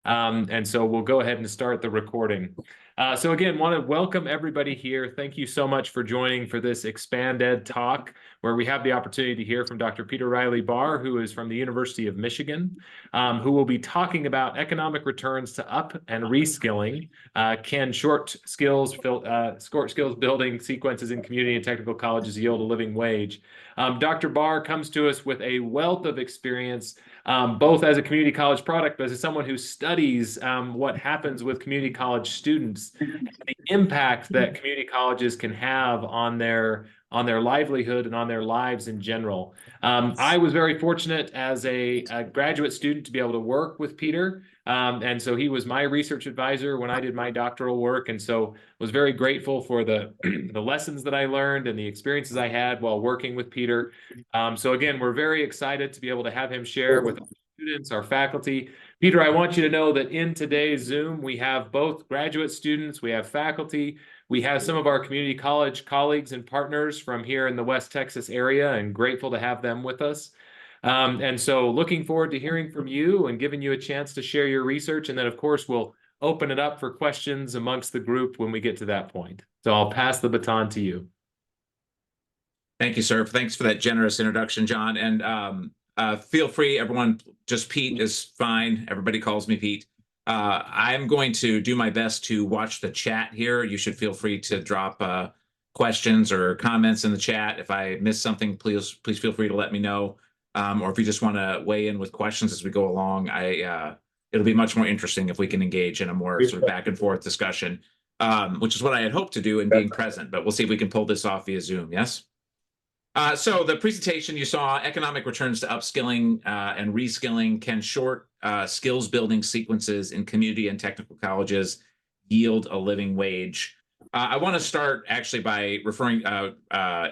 And so we'll go ahead and start the recording. So again, want to welcome everybody here. Thank you so much for joining for this ExpandED talk, where we have the opportunity to hear from Dr. Peter Riley Bahr, who is from the University of Michigan, who will be talking about economic returns to up and reskilling. Can short skills building sequences in community and technical colleges yield a living wage? Dr. Bahr comes to us with a wealth of experience, both as a community college product, but as someone who studies what happens with community college students, the impact that community colleges can have on their livelihood and on their lives in general. I was very fortunate as a graduate student to be able to work with Peter. And so he was my research advisor when I did my doctoral work. And so was very grateful for the lessons that I learned and the experiences I had while working with Peter. So again, we're very excited to be able to have him share with our students, our faculty. Peter, I want you to know that in today's Zoom, we have both graduate students, we have faculty, we have some of our community college colleagues and partners from here in the West Texas area, and grateful to have them with us. And so looking forward to hearing from you and giving you a chance to share your research. And then, of course, we'll open it up for questions amongst the group when we get to that point. So I'll pass the baton to you. Thank you, sir. Thanks for that generous introduction, John. And feel free, everyone, just Pete is fine. Everybody calls me Pete. I'm going to do my best to watch the chat here. You should feel free to drop questions or comments in the chat. If I miss something, please feel free to let me know. Or if you just want to weigh in with questions as we go along, it'll be much more interesting if we can engage in a more sort of back and forth discussion, which is what I had hoped to do in being present. But we'll see if we can pull this off via Zoom. Yes? So the presentation you saw, economic returns to upskilling and reskilling, can short skills building sequences in community and technical colleges yield a living wage? I want to start actually by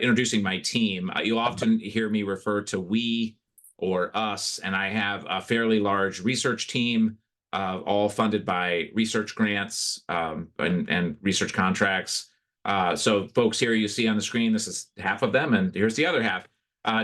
introducing my team. You'll often hear me refer to we or us, and I have a fairly large research team, all funded by research grants and research contracts. So folks here you see on the screen, this is half of them, and here's the other half.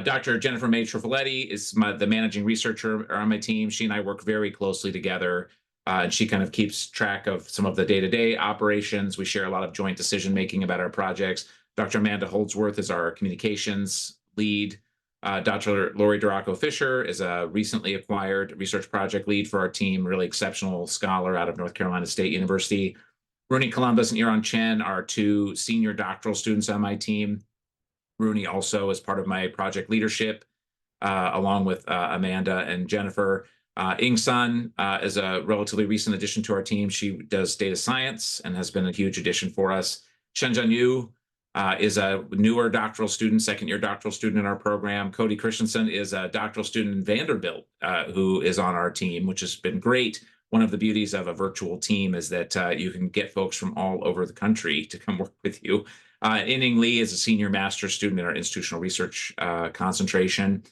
Dr. Jennifer May Truffoletti is the managing researcher on my team. She and I work very closely together, and she kind of keeps track of some of the day-to-day operations. We share a lot of joint decision-making about our projects. Dr. Amanda Holdsworth is our communications lead. Dr. Lori Duraco Fisher is a recently acquired research project lead for our team, really exceptional scholar out of North Carolina State University. Rooney Columbus and Iran Chen are two senior doctoral students on my team. Rooney also is part of my project leadership, along with Amanda and Jennifer. Ing Sun is a relatively recent addition to our team. She does data science and has been a huge addition for us. Shenjan Yu is a newer doctoral student, second-year doctoral student in our program. Cody Christensen is a doctoral student in Vanderbilt who is on our team, which has been great. One of the beauties of a virtual team is that you can get folks from all over the country to come work with you. Inning Lee is a senior master's student in our institutional research concentration.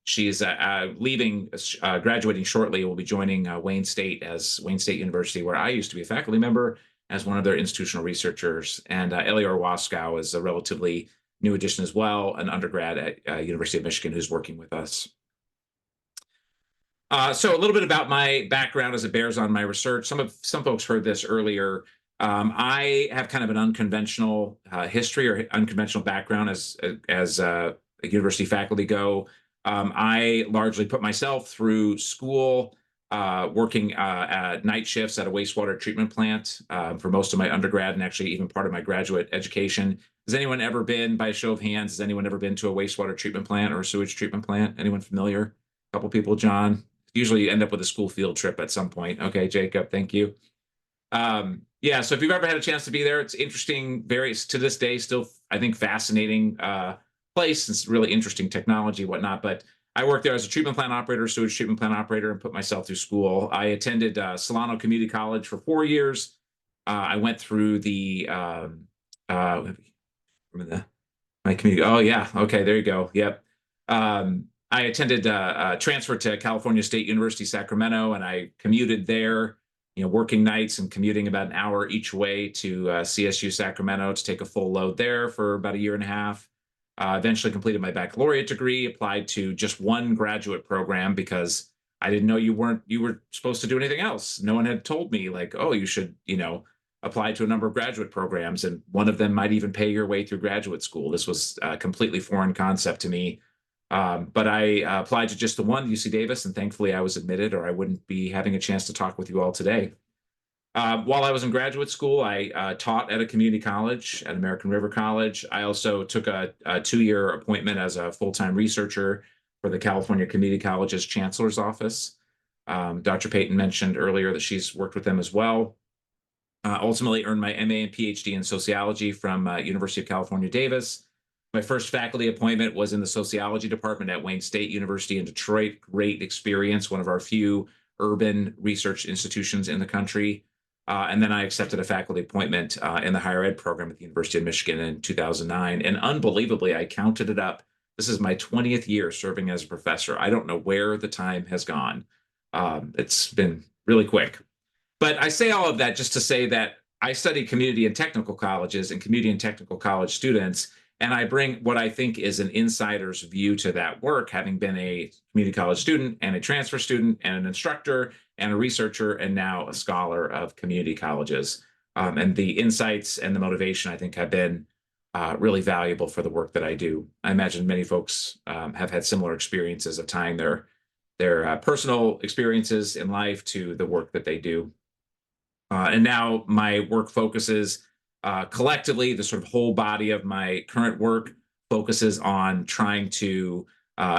She's graduating shortly. Will be joining Wayne State University, where I used to be a faculty member, as one of their institutional researchers. And Elior Waskow is a relatively new addition as well, an undergrad at University of Michigan who's working with us. So a little bit about my background as it bears on my research. Some folks heard this earlier. I have kind of an unconventional history or unconventional background as university faculty go. I largely put myself through school, working at night shifts at a wastewater treatment plant for most of my undergrad and actually even part of my graduate education. Has anyone ever been, by a show of hands, has anyone ever been to a wastewater treatment plant or a sewage treatment plant? Anyone familiar? A couple people, John. Usually you end up with a school field trip at some point. Okay, Jacob, thank you. Yeah, so if you've ever had a chance to be there, it's interesting, to this day, still, I think, fascinating place. It's really interesting technology, whatnot. But I worked there as a treatment plant operator, sewage treatment plant operator, and put myself through school. I attended Solano Community College for 4 years. I went through the, my community, oh yeah, okay, there you go, yep. I attended transfer to California State University, Sacramento, and I commuted there, working nights and commuting about an hour each way to CSU Sacramento to take a full load there for about a year and a half. Eventually completed my baccalaureate degree, applied to just one graduate program because I didn't know you were supposed to do anything else. No one had told me like, oh, you should, apply to a number of graduate programs, and one of them might even pay your way through graduate school. This was a completely foreign concept to me. But I applied to just the one, UC Davis, and thankfully I was admitted, or I wouldn't be having a chance to talk with you all today. While I was in graduate school, I taught at a community college at American River College. I also took a 2-year appointment as a full-time researcher for the California Community College's Chancellor's Office. Dr. Payton mentioned earlier that she's worked with them as well. Ultimately earned my MA and PhD in sociology from University of California, Davis. My first faculty appointment was in the sociology department at Wayne State University in Detroit. Great experience, one of our few urban research institutions in the country. And then I accepted a faculty appointment in the higher ed program at the University of Michigan in 2009. And unbelievably, I counted it up. This is my 20th year serving as a professor. I don't know where the time has gone. It's been really quick. But I say all of that just to say that I study community and technical colleges and community and technical college students, and I bring what I think is an insider's view to that work, having been a community college student and a transfer student and an instructor and a researcher and now a scholar of community colleges. And the insights and the motivation, I think, have been really valuable for the work that I do. I imagine many folks have had similar experiences of tying their personal experiences in life to the work that they do. And now my work focuses collectively, the sort of whole body of my current work focuses on trying to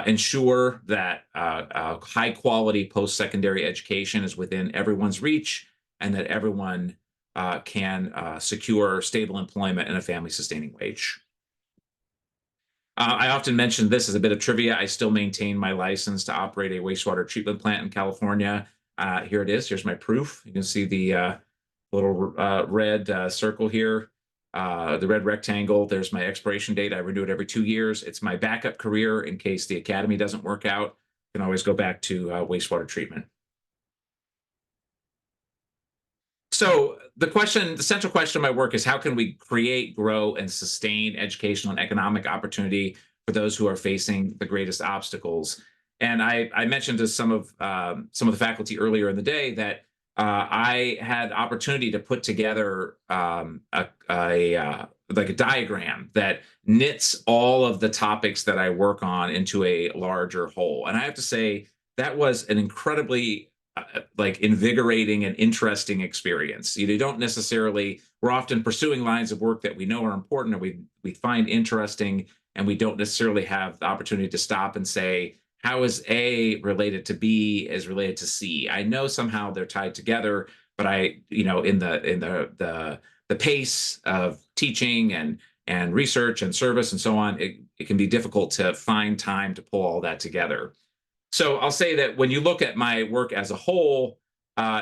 ensure that high quality post-secondary education is within everyone's reach and that everyone can secure stable employment and a family sustaining wage. I often mention this as a bit of trivia. I still maintain my license to operate a wastewater treatment plant in California. Here it is. Here's my proof. You can see the little red circle here, the red rectangle. There's my expiration date. I renew it every 2 years. It's my backup career in case the academy doesn't work out. You can always go back to wastewater treatment. So the central question of my work is how can we create, grow, and sustain educational and economic opportunity for those who are facing the greatest obstacles? And I mentioned to some of the faculty earlier in the day that I had opportunity to put together like a diagram that knits all of the topics that I work on into a larger whole. And I have to say that was an incredibly like invigorating and interesting experience. You don't necessarily, we're often pursuing lines of work that we know are important and we find interesting, and we don't necessarily have the opportunity to stop and say, how is A related to B is related to C? I know somehow they're tied together, but in the pace of teaching and research and service and so on, it can be difficult to find time to pull all that together. So I'll say that when you look at my work as a whole,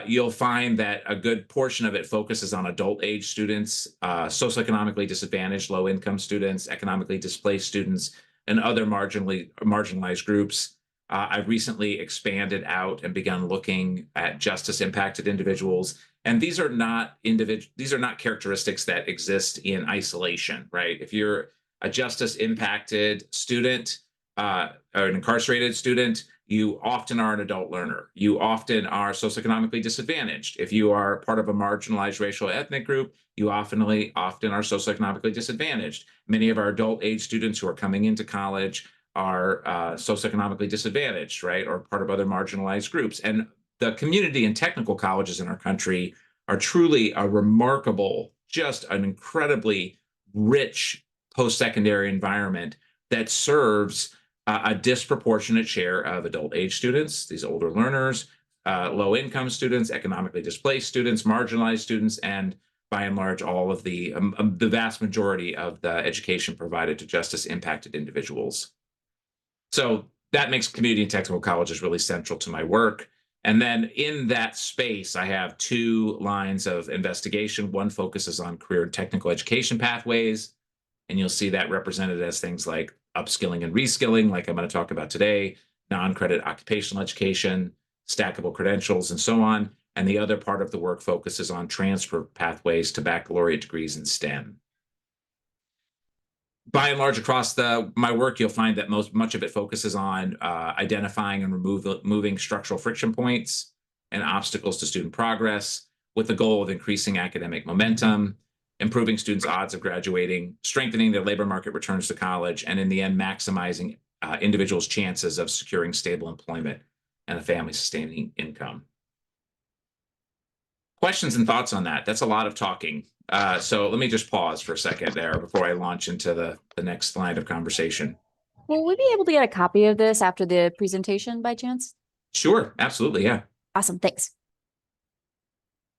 you'll find that a good portion of it focuses on adult age students, socioeconomically disadvantaged, low income students, economically displaced students, and other marginalized groups. I've recently expanded out and begun looking at justice impacted individuals. And these are not characteristics that exist in isolation, right? If you're a justice impacted student or an incarcerated student, you often are an adult learner. You often are socioeconomically disadvantaged. If you are part of a marginalized racial or ethnic group, you often are socioeconomically disadvantaged. Many of our adult age students who are coming into college are socioeconomically disadvantaged, right? Or part of other marginalized groups. And the community and technical colleges in our country are truly a remarkable, just an incredibly rich post-secondary environment that serves a disproportionate share of adult age students, these older learners, low income students, economically displaced students, marginalized students, and by and large, all of the vast majority of the education provided to justice impacted individuals. So that makes community and technical colleges really central to my work. And then in that space, I have 2 lines of investigation. One focuses on career and technical education pathways, and you'll see that represented as things like upskilling and reskilling, like I'm going to talk about today, non-credit occupational education, stackable credentials, and so on. And the other part of the work focuses on transfer pathways to baccalaureate degrees in STEM. by and large, across my work, you'll find that much of it focuses on identifying and removing structural friction points and obstacles to student progress, with the goal of increasing academic momentum, improving students' odds of graduating, strengthening their labor market returns to college, and in the end, maximizing individuals' chances of securing stable employment and a family-sustaining income. Questions and thoughts on that? That's a lot of talking. So let me just pause for a second there before I launch into the next line of conversation. Will we be able to get a copy of this after the presentation by chance? Sure, absolutely, yeah. Awesome, thanks.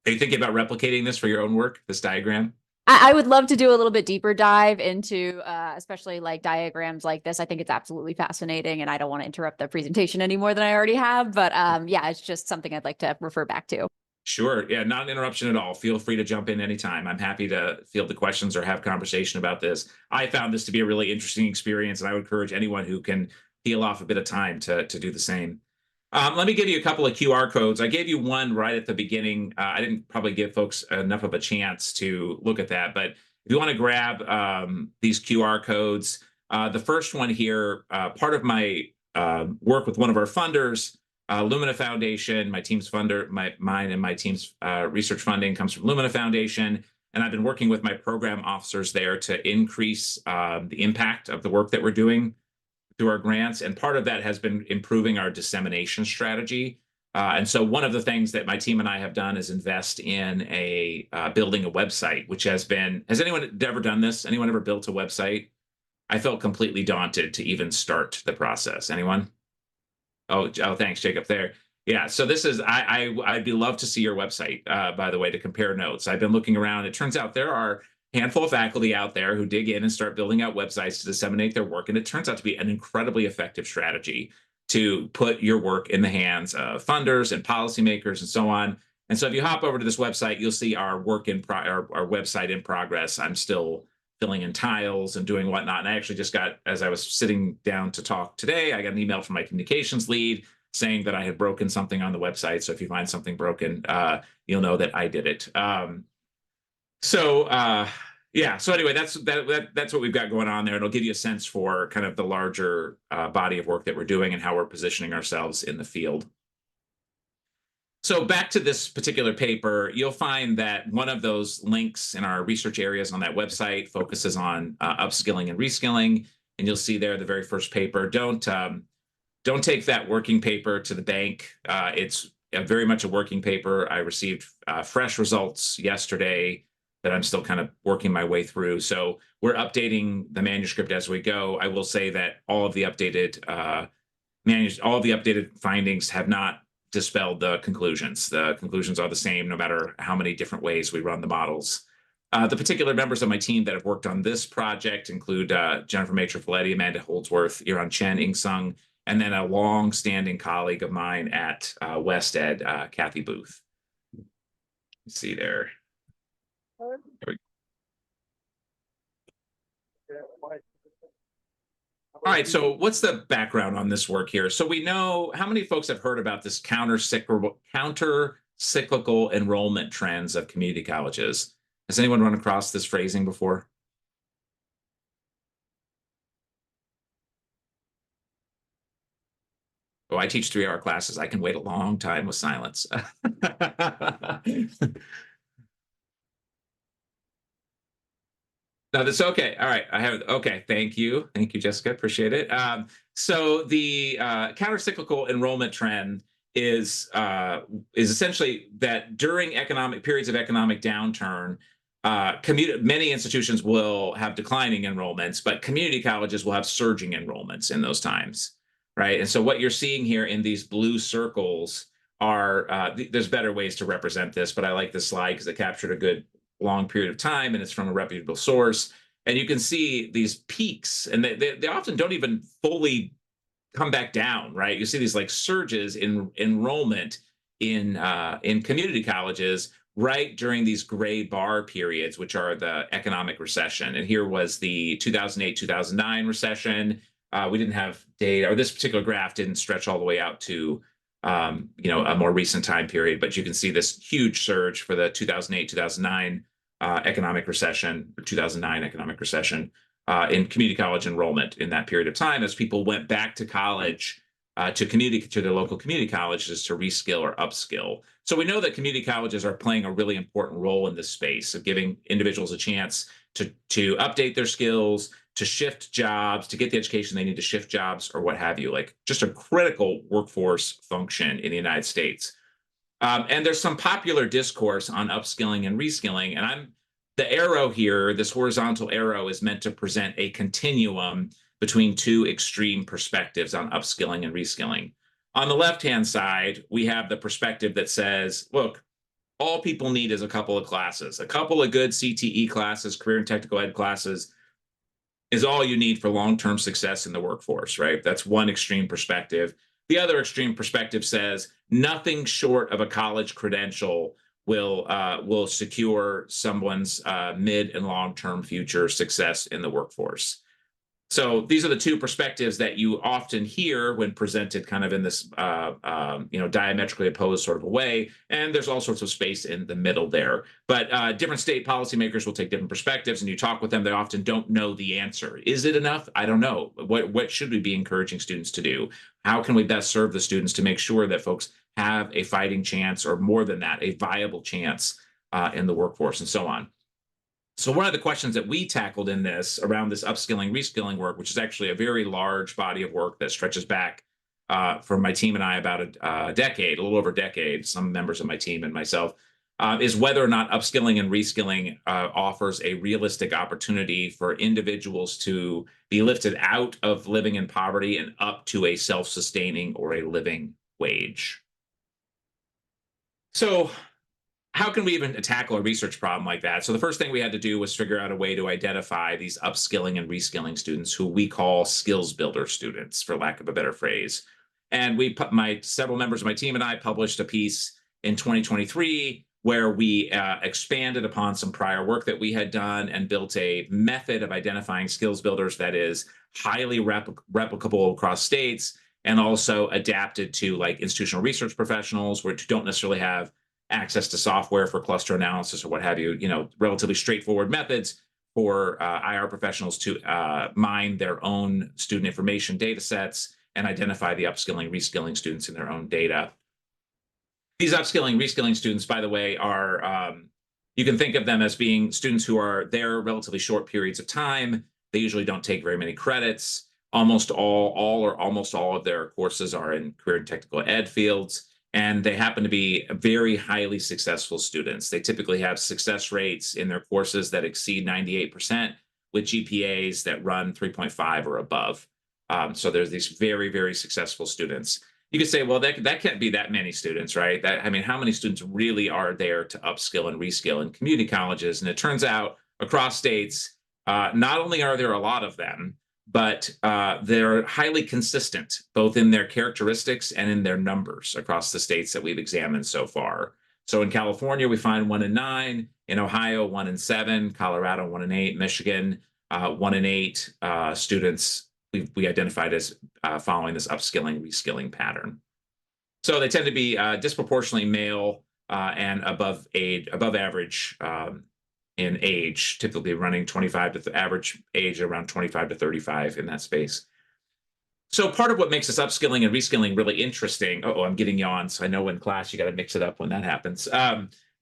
Are you thinking about replicating this for your own work, this diagram? I would love to do a little bit deeper dive into especially like diagrams like this. I think it's absolutely fascinating, and I don't want to interrupt the presentation any more than I already have. But yeah, it's just something I'd like to refer back to. Sure. Yeah, not an interruption at all. Feel free to jump in anytime. I'm happy to field the questions or have conversation about this. I found this to be a really interesting experience, and I would encourage anyone who can peel off a bit of time to do the same. Let me give you a couple of QR codes. I gave you one right at the beginning. I didn't probably give folks enough of a chance to look at that, but if you want to grab these QR codes, the first one here, part of my work with one of our funders, Lumina Foundation, my team's funder, mine and my team's research funding comes from Lumina Foundation. And I've been working with my program officers there to increase the impact of the work that we're doing through our grants. And part of that has been improving our dissemination strategy. And so one of the things that my team and I have done is invest in building a website, which has anyone ever done this? Anyone ever built a website? I felt completely daunted to even start the process. Anyone? Oh, thanks, Jacob. There. Yeah. So this is, I'd be love to see your website, by the way, to compare notes. I've been looking around. It turns out there are a handful of faculty out there who dig in and start building out websites to disseminate their work. And it turns out to be an incredibly effective strategy to put your work in the hands of funders and policymakers and so on. And so if you hop over to this website, you'll see our our website in progress. I'm still filling in tiles and doing whatnot. And I actually just got, as I was sitting down to talk today, I got an email from my communications lead saying that I had broken something on the website. So if you find something broken, you'll know that I did it. Yeah. So anyway, that's what we've got going on there. It'll give you a sense for kind of the larger body of work that we're doing and how we're positioning ourselves in the field. So back to this particular paper, you'll find that one of those links in our research areas on that website focuses on upskilling and reskilling. And you'll see there the very first paper. Don't take that working paper to the bank. It's very much a working paper. I received fresh results yesterday that I'm still kind of working my way through. So we're updating the manuscript as we go. I will say that all of the updated findings have not dispelled the conclusions. The conclusions are the same no matter how many different ways we run the models. The particular members of my team that have worked on this project include Jennifer Maitre-Folletti, Amanda Holdsworth, Iran Chen, Ing Sung, and then a long-standing colleague of mine at WestEd, Kathy Booth. Let's see there. All right, so what's the background on this work here? So we know, how many folks have heard about this counter-cyclical enrollment trends of community colleges? Has anyone run across this phrasing before? Oh, I teach 3-hour classes. I can wait a long time with silence. No, that's okay. All right. Okay. Thank you. Thank you, Jessica. Appreciate it. So the countercyclical enrollment trend is essentially that during periods of economic downturn, many institutions will have declining enrollments, but community colleges will have surging enrollments in those times, right? And so what you're seeing here in these blue circles are, there's better ways to represent this, but I like this slide because it captured a good long period of time and it's from a reputable source. And you can see these peaks, and they often don't even fully come back down, right? You see these like surges in enrollment in community colleges right during these gray bar periods, which are the economic recession. And here was the 2008-2009 recession. We didn't have data, or this particular graph didn't stretch all the way out to a more recent time period, but you can see this huge surge for the 2008-2009 economic recession, or 2009 economic recession. in community college enrollment in that period of time as people went back to college to their local community colleges to reskill or upskill. So we know that community colleges are playing a really important role in this space of giving individuals a chance to update their skills, to shift jobs, to get the education they need to shift jobs or what have you, like just a critical workforce function in the United States. And there's some popular discourse on upskilling and reskilling, and the arrow here, this horizontal arrow, is meant to present a continuum between two extreme perspectives on upskilling and reskilling. On the left-hand side, we have the perspective that says, look, all people need is a couple of classes, a couple of good CTE classes, career and technical ed classes, is all you need for long-term success in the workforce, right? That's one extreme perspective. The other extreme perspective says nothing short of a college credential will secure someone's mid and long-term future success in the workforce. So these are the two perspectives that you often hear when presented kind of in this diametrically opposed sort of a way. And there's all sorts of space in the middle there. But different state policymakers will take different perspectives, and you talk with them, they often don't know the answer. Is it enough? I don't know. What should we be encouraging students to do? How can we best serve the students to make sure that folks have a fighting chance, or more than that, a viable chance in the workforce, and so on? So one of the questions that we tackled in this around this upskilling, reskilling work, which is actually a very large body of work that stretches back for my team and I about a decade, a little over a decade, some members of my team and myself, is whether or not upskilling and reskilling offers a realistic opportunity for individuals to be lifted out of living in poverty and up to a self-sustaining or a living wage. So how can we even tackle a research problem like that? So the first thing we had to do was figure out a way to identify these upskilling and reskilling students, who we call skills builder students, for lack of a better phrase. And several members of my team and I published a piece in 2023 where we expanded upon some prior work that we had done and built a method of identifying skills builders that is highly replicable across states, and also adapted to like institutional research professionals which don't necessarily have access to software for cluster analysis or what have you, relatively straightforward methods for IR professionals to mine their own student information data sets and identify the upskilling, reskilling students in their own data. These upskilling, reskilling students, by the way, are, you can think of them as being students who are there relatively short periods of time. They usually don't take very many credits. Almost all of their courses are in career and technical ed fields. And they happen to be very highly successful students. They typically have success rates in their courses that exceed 98%, with GPAs that run 3.5 or above. So there's these very, very successful students. You could say, well, that can't be that many students, right? How many students really are there to upskill and reskill in community colleges? And it turns out across states, not only are there a lot of them, but they're highly consistent, both in their characteristics and in their numbers across the states that we've examined so far. So in California, we find 1 in 9, in Ohio, 1 in 7, Colorado, 1 in 8, Michigan, 1 in 8 students we identified as following this upskilling, reskilling pattern. So they tend to be disproportionately male and above average in age, typically running 25 to average age around 25 to 35 in that space. So part of what makes this upskilling and reskilling really interesting, I'm getting yawns, so I know in class you got to mix it up when that happens.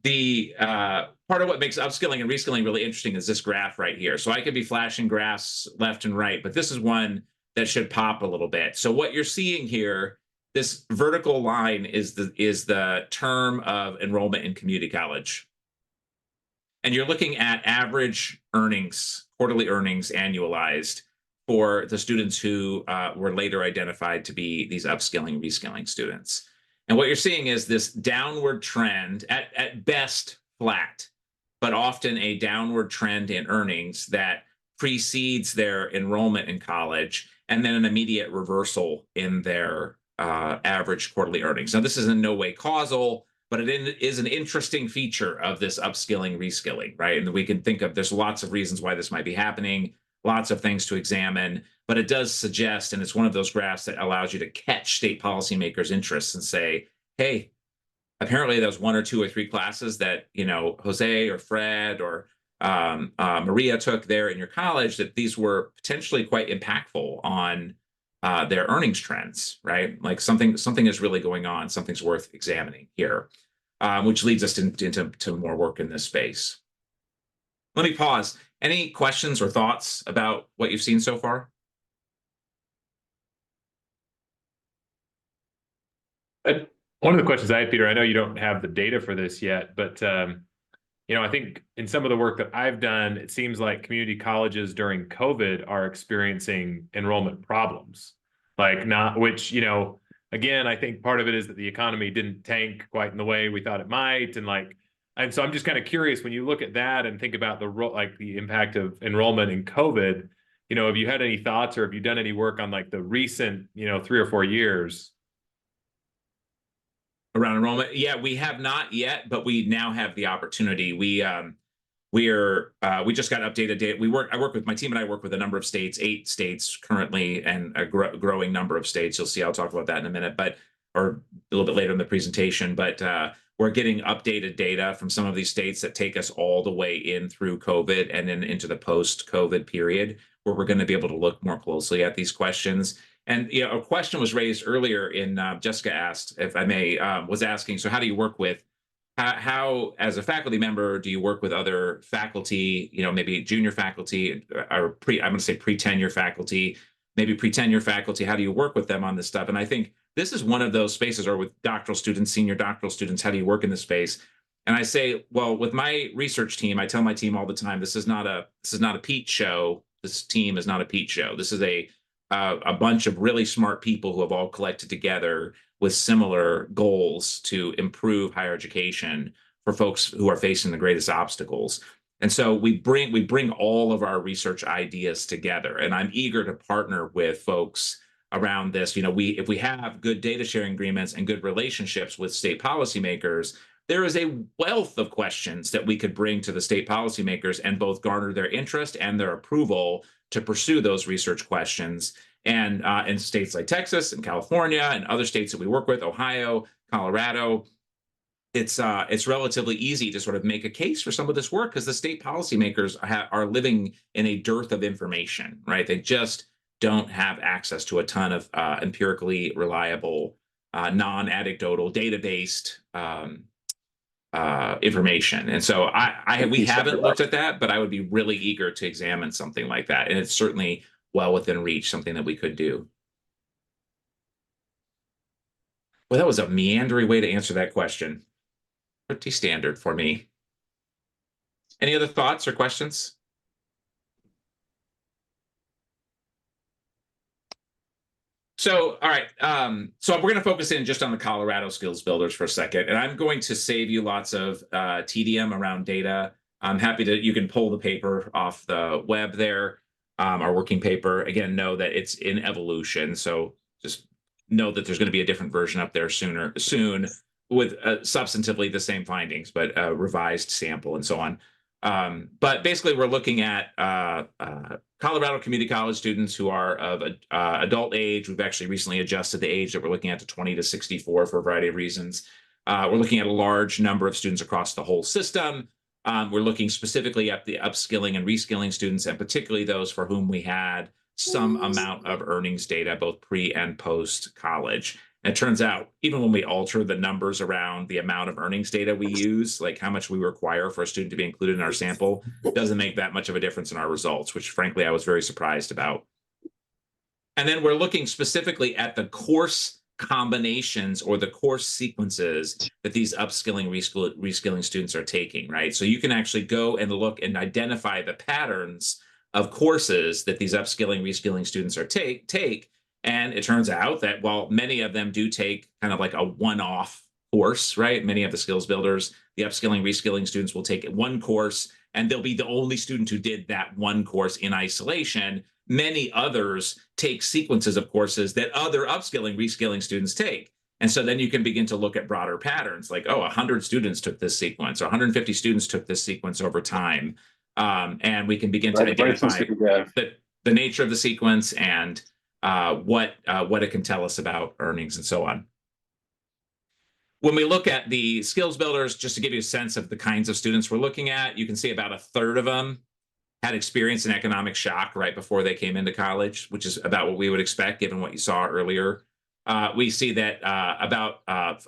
The part of what makes upskilling and reskilling really interesting is this graph right here. So I could be flashing graphs left and right, but this is one that should pop a little bit. So what you're seeing here, this vertical line is the term of enrollment in community college. And you're looking at average earnings, quarterly earnings annualized for the students who were later identified to be these upskilling, reskilling students. And what you're seeing is this downward trend, at best flat, but often a downward trend in earnings that precedes their enrollment in college, and then an immediate reversal in their average quarterly earnings. Now, this is in no way causal, but it is an interesting feature of this upskilling, reskilling, right? And we can think of, there's lots of reasons why this might be happening, lots of things to examine, but it does suggest, and it's one of those graphs that allows you to catch state policymakers' interests and say, hey, apparently those 1 or 2 or 3 classes that, Jose or Fred or Maria took there in your college, that these were potentially quite impactful on their earnings trends, right? Like something is really going on, something's worth examining here, which leads us into more work in this space. Let me pause. Any questions or thoughts about what you've seen so far? One of the questions I had, Peter, I know you don't have the data for this yet, but I think in some of the work that I've done, it seems like community colleges during COVID are experiencing enrollment problems. Like not, which, again, I think part of it is that the economy didn't tank quite in the way we thought it might. And so I'm just kind of curious when you look at that and think about the impact of enrollment in COVID, have you had any thoughts or have you done any work on like the recent, 3 or 4 years? Around enrollment? Yeah, we have not yet, but we now have the opportunity. We just got updated data. I work with my team, and I work with a number of states, 8 states currently, and a growing number of states. You'll see. I'll talk about that in a minute, or a little bit later in the presentation. But we're getting updated data from some of these states that take us all the way in through COVID and then into the post-COVID period, where we're going to be able to look more closely at these questions. And a question was raised earlier in Jessica asked, if I may, was asking, so how do you work with, how as a faculty member, do you work with other faculty, maybe junior faculty or I'm going to say pre-tenure faculty, maybe pre-tenure faculty, how do you work with them on this stuff? And I think this is one of those spaces, or with doctoral students, senior doctoral students, how do you work in this space? And I say, well, with my research team, I tell my team all the time, this is not a Pete show. This team is not a Pete show. This is a bunch of really smart people who have all collected together with similar goals to improve higher education for folks who are facing the greatest obstacles. And so we bring all of our research ideas together, and I'm eager to partner with folks around this. If we have good data sharing agreements and good relationships with state policymakers, there is a wealth of questions that we could bring to the state policymakers and both garner their interest and their approval to pursue those research questions. And in states like Texas and California and other states that we work with, Ohio, Colorado, it's relatively easy to sort of make a case for some of this work because the state policymakers are living in a dearth of information, right? They just don't have access to a ton of empirically reliable, non-anecdotal, data-based information. And so we haven't looked at that, but I would be really eager to examine something like that. And it's certainly well within reach, something that we could do. Well, that was a meandering way to answer that question. Pretty standard for me. Any other thoughts or questions? So, all right. So we're going to focus in just on the Colorado skills builders for a second, and I'm going to save you lots of tedium around data. I'm happy you can pull the paper off the web there, our working paper. Again, know that it's in evolution, so just know that there's going to be a different version up there soon with substantively the same findings, but a revised sample and so on. But basically, we're looking at Colorado community college students who are of adult age. We've actually recently adjusted the age that we're looking at to 20 to 64 for a variety of reasons. We're looking at a large number of students across the whole system. We're looking specifically at the upskilling and reskilling students, and particularly those for whom we had some amount of earnings data, both pre and post college. And it turns out, even when we alter the numbers around the amount of earnings data we use, like how much we require for a student to be included in our sample, doesn't make that much of a difference in our results, which frankly, I was very surprised about. And then we're looking specifically at the course combinations or the course sequences that these upskilling, reskilling students are taking, right? So you can actually go and look and identify the patterns of courses that these upskilling, reskilling students are take. And it turns out that while many of them do take kind of like a one-off course, right? Many of the skills builders, the upskilling, reskilling students will take one course, and they'll be the only student who did that one course in isolation. Many others take sequences of courses that other upskilling, reskilling students take. And so then you can begin to look at broader patterns like, 100 students took this sequence, or 150 students took this sequence over time. And we can begin to identify the nature of the sequence and what it can tell us about earnings and so on. When we look at the skills builders, just to give you a sense of the kinds of students we're looking at, you can see about a third of them had experienced an economic shock right before they came into college, which is about what we would expect given what you saw earlier. We see that about a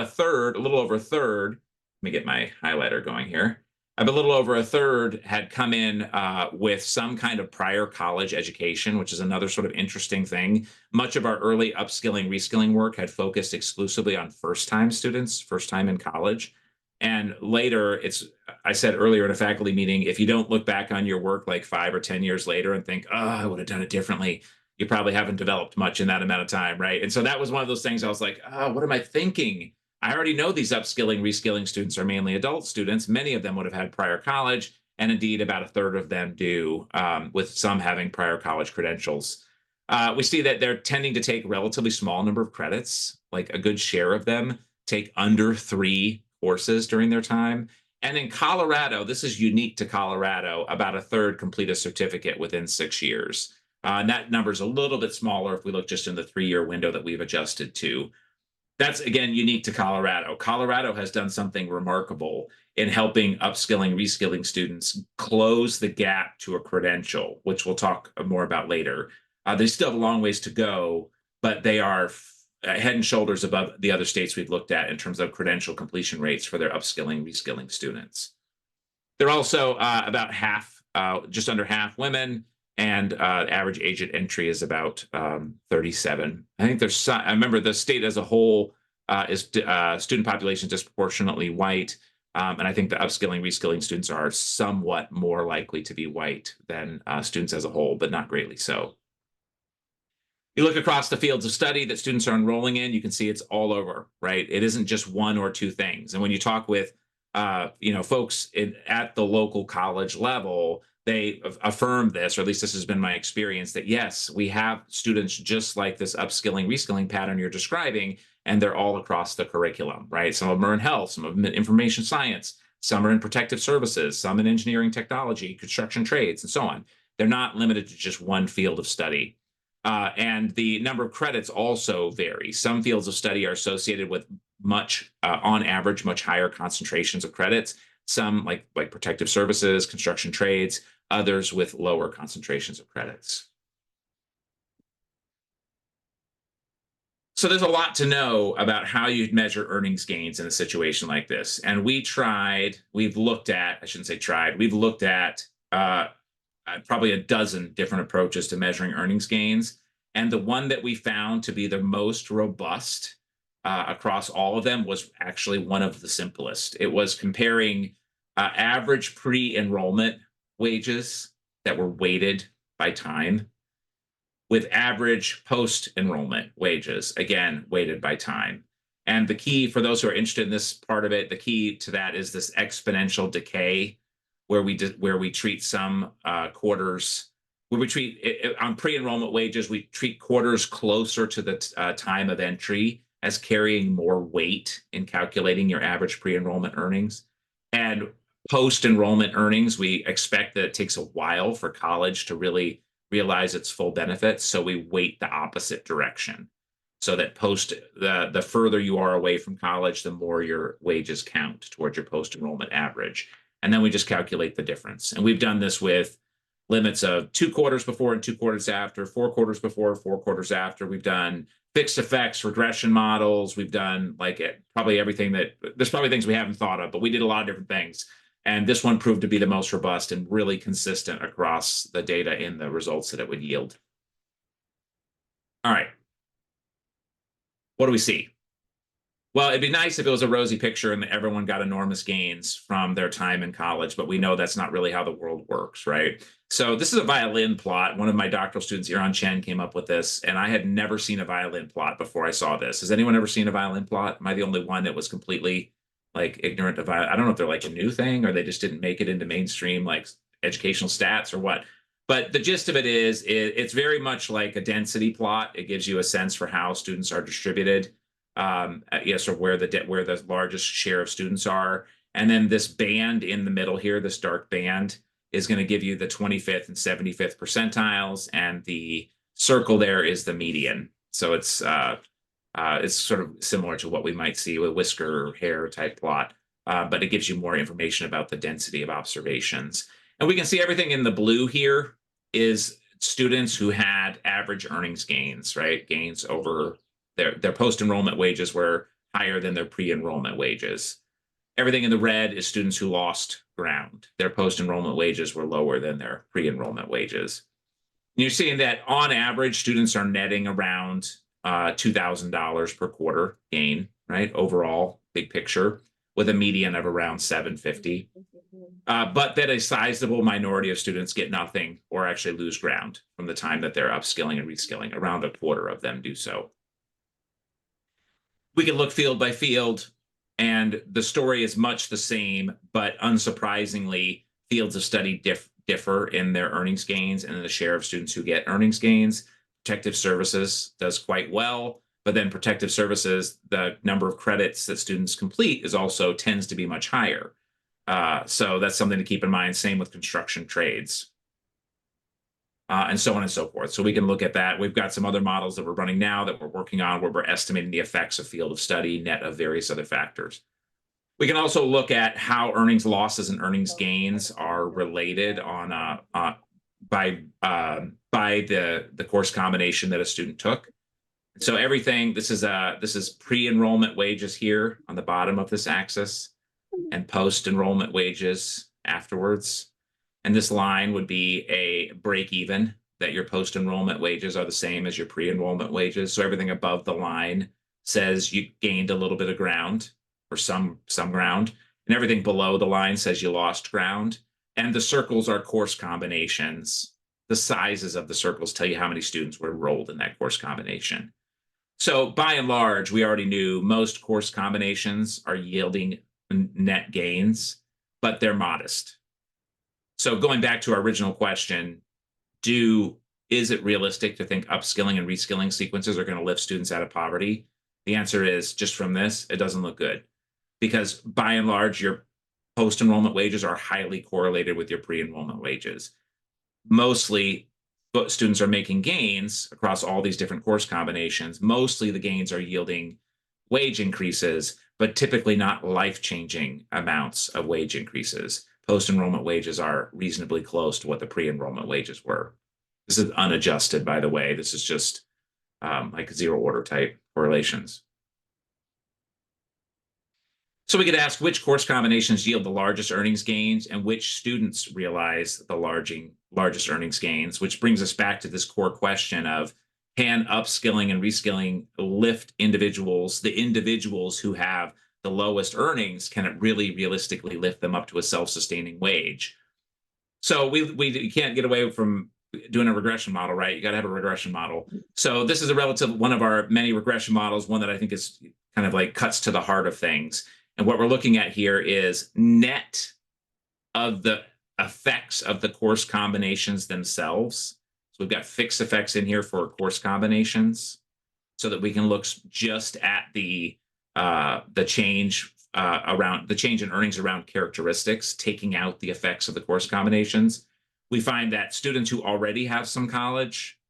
third, a little over a third. Let me get my highlighter going here. A little over a third had come in with some kind of prior college education, which is another sort of interesting thing. Much of our early upskilling, reskilling work had focused exclusively on first-time students, first time in college. And later, I said earlier in a faculty meeting, if you don't look back on your work like 5 or 10 years later and think, oh, I would have done it differently, you probably haven't developed much in that amount of time, right? And so that was one of those things I was like, oh, what am I thinking? I already know these upskilling, reskilling students are mainly adult students. Many of them would have had prior college, and indeed about a third of them do, with some having prior college credentials. We see that they're tending to take relatively small number of credits, like a good share of them take under 3 courses during their time. And in Colorado, this is unique to Colorado, about a third complete a certificate within 6 years. And that number is a little bit smaller if we look just in the 3-year window that we've adjusted to. That's, again, unique to Colorado. Colorado has done something remarkable in helping upskilling, reskilling students close the gap to a credential, which we'll talk more about later. They still have a long ways to go, but they are head and shoulders above the other states we've looked at in terms of credential completion rates for their upskilling, reskilling students. They're also about half, just under half women, and average age at entry is about 37. I think I remember the state as a whole is student population disproportionately white. And I think the upskilling, reskilling students are somewhat more likely to be white than students as a whole, but not greatly so. You look across the fields of study that students are enrolling in, you can see it's all over, right? It isn't just one or two things. And when you talk with folks at the local college level, they affirm this, or at least this has been my experience, that yes, we have students just like this upskilling, reskilling pattern you're describing, and they're all across the curriculum, right? Some of them are in health, some of them in information science, some are in protective services, some in engineering technology, construction trades, and so on. They're not limited to just one field of study. And the number of credits also vary. Some fields of study are associated with on average, much higher concentrations of credits. Some like protective services, construction trades, others with lower concentrations of credits. So there's a lot to know about how you'd measure earnings gains in a situation like this. And we've looked at probably a dozen different approaches to measuring earnings gains. And the one that we found to be the most robust across all of them was actually one of the simplest. It was comparing average pre-enrollment wages that were weighted by time with average post-enrollment wages, again, weighted by time. And the key, for those who are interested in this part of it, the key to that is this exponential decay, where we treat some quarters, where we treat on pre-enrollment wages, we treat quarters closer to the time of entry as carrying more weight in calculating your average pre-enrollment earnings. And post-enrollment earnings, we expect that it takes a while for college to really realize its full benefits, so we weight the opposite direction. So that the further you are away from college, the more your wages count towards your post-enrollment average. And then we just calculate the difference. And we've done this with limits of 2 quarters before and 2 quarters after, 4 quarters before, 4 quarters after. We've done fixed effects, regression models. We've done probably everything there's probably things we haven't thought of, but we did a lot of different things. And this one proved to be the most robust and really consistent across the data in the results that it would yield. All right. What do we see? Well, it'd be nice if it was a rosy picture and everyone got enormous gains from their time in college, but we know that's not really how the world works, right? So this is a violin plot. One of my doctoral students, Iran Chen, came up with this, and I had never seen a violin plot before I saw this. Has anyone ever seen a violin plot? Am I the only one that was completely ignorant of violin? I don't know if they're a new thing or they just didn't make it into mainstream educational stats or what. But the gist of it is, it's very much like a density plot. It gives you a sense for how students are distributed. Or where the largest share of students are. And then this band in the middle here, this dark band, is going to give you the 25th and 75th percentiles, and the circle there is the median. So it's It's sort of similar to what we might see with whisker or hair type plot, but it gives you more information about the density of observations. And we can see everything in the blue here is students who had average earnings gains, right? Gains over their post-enrollment wages were higher than their pre-enrollment wages. Everything in the red is students who lost ground. Their post-enrollment wages were lower than their pre-enrollment wages. And you're seeing that on average, students are netting around $2,000 per quarter gain, right? Overall, big picture, with a median of around $750. But that a sizable minority of students get nothing or actually lose ground from the time that they're upskilling and reskilling. Around a quarter of them do so. We can look field by field, and the story is much the same, but unsurprisingly, fields of study differ in their earnings gains and in the share of students who get earnings gains. Protective services does quite well, but then protective services, the number of credits that students complete is also tends to be much higher. So that's something to keep in mind. Same with construction trades. And so on and so forth. So we can look at that. We've got some other models that we're running now that we're working on where we're estimating the effects of field of study net of various other factors. We can also look at how earnings losses and earnings gains are related on by the course combination that a student took. So everything, this is pre-enrollment wages here on the bottom of this axis and post-enrollment wages afterwards. And this line would be a break even, that your post-enrollment wages are the same as your pre-enrollment wages. So everything above the line says you gained a little bit of ground or some ground, and everything below the line says you lost ground. And the circles are course combinations. The sizes of the circles tell you how many students were enrolled in that course combination. So by and large, we already knew most course combinations are yielding net gains, but they're modest. So going back to our original question, is it realistic to think upskilling and reskilling sequences are going to lift students out of poverty? The answer is, just from this, it doesn't look good. Because by and large, your post-enrollment wages are highly correlated with your pre-enrollment wages. Mostly, students are making gains across all these different course combinations. Mostly the gains are yielding wage increases, but typically not life-changing amounts of wage increases. Post-enrollment wages are reasonably close to what the pre-enrollment wages were. This is unadjusted, by the way. This is just like zero-order type correlations. So we could ask which course combinations yield the largest earnings gains and which students realize the largest earnings gains, which brings us back to this core question of, can upskilling and reskilling lift individuals, the individuals who have the lowest earnings, can it really realistically lift them up to a self-sustaining wage? So we can't get away from doing a regression model, right? You got to have a regression model. So this is one of our many regression models, one that I think is kind of like cuts to the heart of things. And what we're looking at here is net of the effects of the course combinations themselves. So we've got fixed effects in here for course combinations so that we can look just at the change in earnings around characteristics, taking out the effects of the course combinations. We find that students who already have some college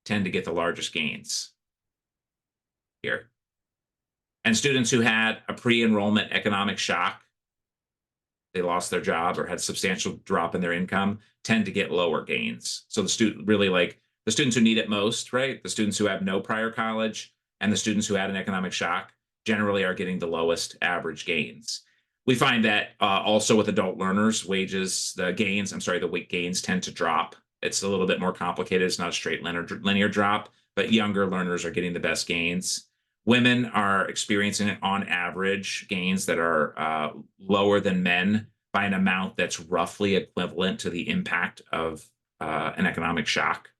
tend to get the largest gains here. And students who had a pre-enrollment economic shock, they lost their job or had a substantial drop in their income, tend to get lower gains. So the students who need it most, right? The students who have no prior college and the students who had an economic shock generally are getting the lowest average gains. We find that also with adult learners, the weight gains tend to drop. It's a little bit more complicated. It's not a straight linear drop, but younger learners are getting the best gains. Women are experiencing on average gains that are lower than men by an amount that's roughly equivalent to the impact of an economic shock.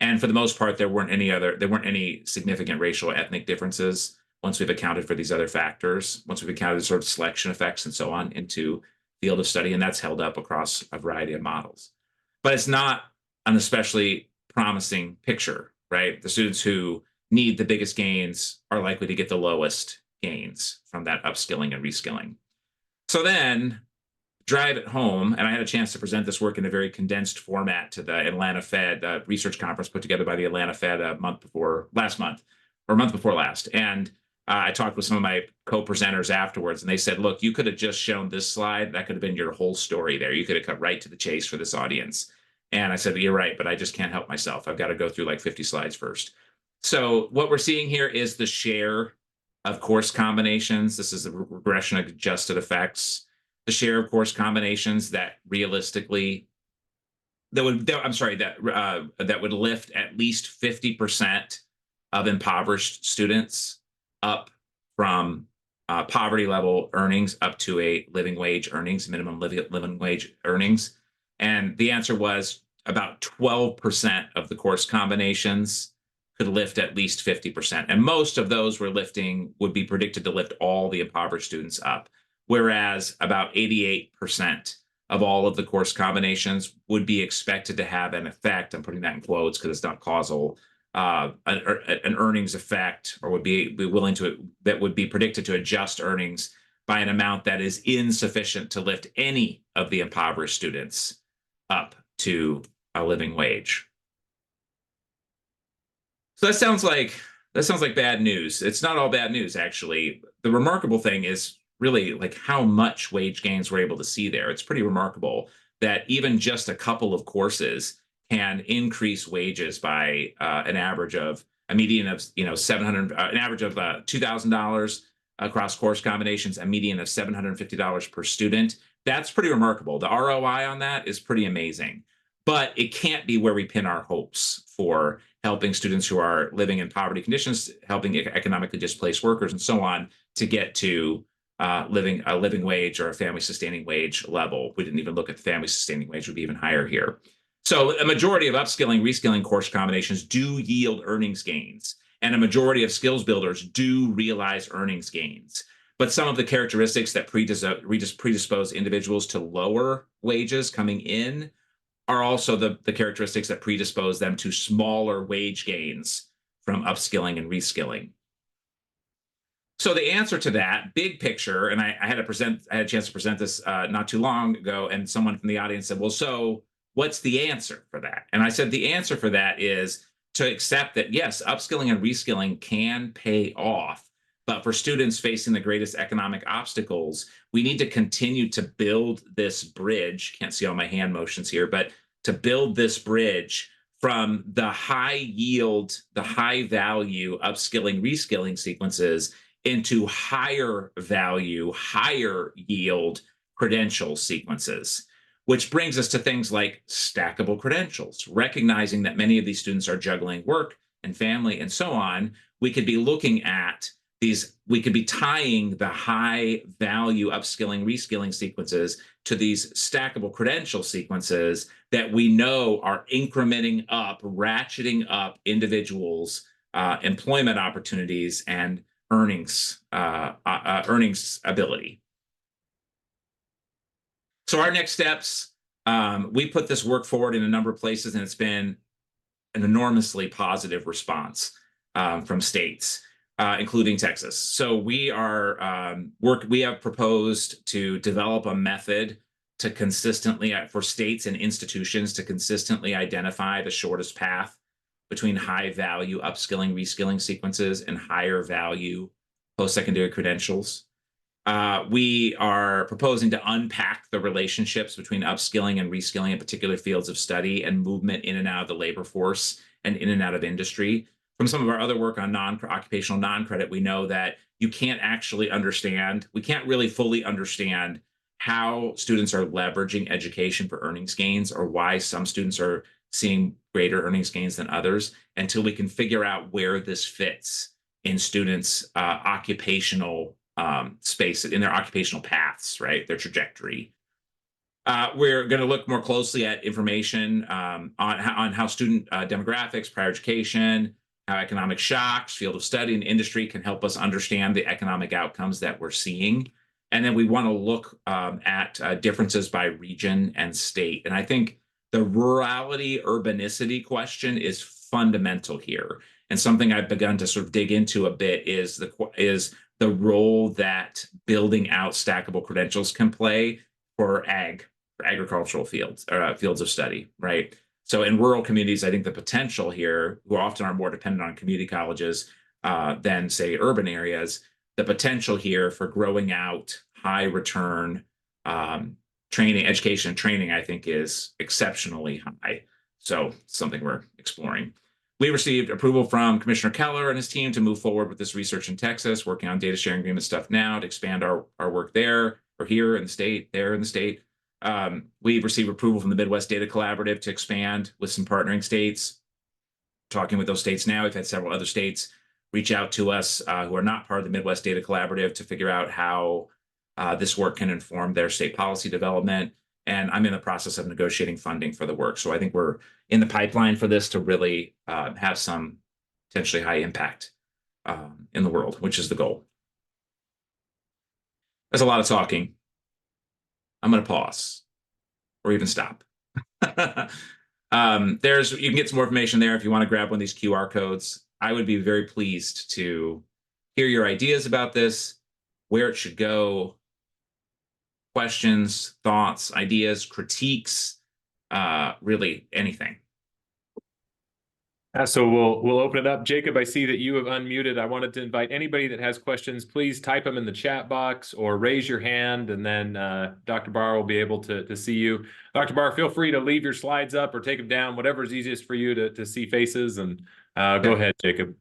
And for the most part, there weren't any significant racial or ethnic differences once we've accounted for these other factors, once we've accounted sort of selection effects and so on into field of study, and that's held up across a variety of models. But it's not an especially promising picture, right? The students who need the biggest gains are likely to get the lowest gains from that upskilling and reskilling. So then drive it home, and I had a chance to present this work in a very condensed format to the Atlanta Fed research conference put together by the Atlanta Fed last month. or month before last. And I talked with some of my co-presenters afterwards, and they said, look, you could have just shown this slide. That could have been your whole story there. You could have cut right to the chase for this audience. And I said, you're right, but I just can't help myself. I've got to go through like 50 slides first. So what we're seeing here is the share of course combinations. This is the regression adjusted effects. The share of course combinations that realistically, that would lift at least 50% of impoverished students up from poverty level earnings up to a living wage earnings, minimum living wage earnings. And the answer was about 12% of the course combinations could lift at least 50%. And most of those would be predicted to lift all the impoverished students up, whereas about 88% of all of the course combinations would be expected to have an effect. I'm putting that in quotes because it's not causal, an earnings effect, or would be willing to, that would be predicted to adjust earnings by an amount that is insufficient to lift any of the impoverished students up to a living wage. So that sounds like bad news. It's not all bad news, actually. The remarkable thing is really like how much wage gains we're able to see there. It's pretty remarkable that even just a couple of courses can increase wages by an average of a median of $700, an average of $2,000 across course combinations, a median of $750 per student. That's pretty remarkable. The ROI on that is pretty amazing, but it can't be where we pin our hopes for helping students who are living in poverty conditions, helping economically displaced workers, and so on, to get to a living wage or a family sustaining wage level. We didn't even look at the family sustaining wage, would be even higher here. So a majority of upskilling, reskilling course combinations do yield earnings gains, and a majority of skills builders do realize earnings gains. But some of the characteristics that predispose individuals to lower wages coming in are also the characteristics that predispose them to smaller wage gains from upskilling and reskilling. So the answer to that big picture, and I had a chance to present this not too long ago, and someone from the audience said, well, so what's the answer for that? And I said, the answer for that is to accept that, yes, upskilling and reskilling can pay off, but for students facing the greatest economic obstacles, we need to continue to build this bridge. Can't see all my hand motions here, but to build this bridge from the high yield, the high value upskilling, reskilling sequences into higher value, higher yield credential sequences, which brings us to things like stackable credentials. Recognizing that many of these students are juggling work and family and so on, we could be looking at we could be tying the high value upskilling, reskilling sequences to these stackable credential sequences that we know are incrementing up, ratcheting up individuals' employment opportunities and earnings ability. So our next steps, we put this work forward in a number of places, and it's been an enormously positive response from states, including Texas. So we have proposed to develop a method to consistently, for states and institutions, to consistently identify the shortest path between high value upskilling, reskilling sequences and higher value post-secondary credentials. We are proposing to unpack the relationships between upskilling and reskilling in particular fields of study and movement in and out of the labor force and in and out of industry. From some of our other work on occupational non-credit, we know that we can't really fully understand how students are leveraging education for earnings gains, or why some students are seeing greater earnings gains than others, until we can figure out where this fits in students' occupational space, in their occupational paths, right, their trajectory. We're going to look more closely at information on how student demographics, prior education, how economic shocks, field of study, and industry can help us understand the economic outcomes that we're seeing. And then we want to look at differences by region and state. And I think the rurality urbanicity question is fundamental here. And something I've begun to sort of dig into a bit is the role that building out stackable credentials can play for agricultural fields or fields of study, right? So in rural communities, I think the potential here, who often are more dependent on community colleges, than, say, urban areas, the potential here for growing out high return training, education and training, I think is exceptionally high. So something we're exploring. We received approval from Commissioner Keller and his team to move forward with this research in Texas, working on data sharing agreement stuff now to expand our work there or here in the state, there in the state. We've received approval from the Midwest Data Collaborative to expand with some partnering states. Talking with those states now, we've had several other states reach out to us who are not part of the Midwest Data Collaborative to figure out how this work can inform their state policy development. And I'm in the process of negotiating funding for the work. So I think we're in the pipeline for this to really have some potentially high impact in the world, which is the goal. There's a lot of talking. I'm going to pause or even stop. You can get some more information there if you want to grab one of these QR codes. I would be very pleased to hear your ideas about this, where it should go, questions, thoughts, ideas, critiques, really anything. So we'll open it up. Jacob, I see that you have unmuted. I wanted to invite anybody that has questions, please type them in the chat box or raise your hand, and then Dr. Bahr will be able to see you. Dr. Bahr, feel free to leave your slides up or take them down, whatever's easiest for you to see faces. And go ahead, Jacob.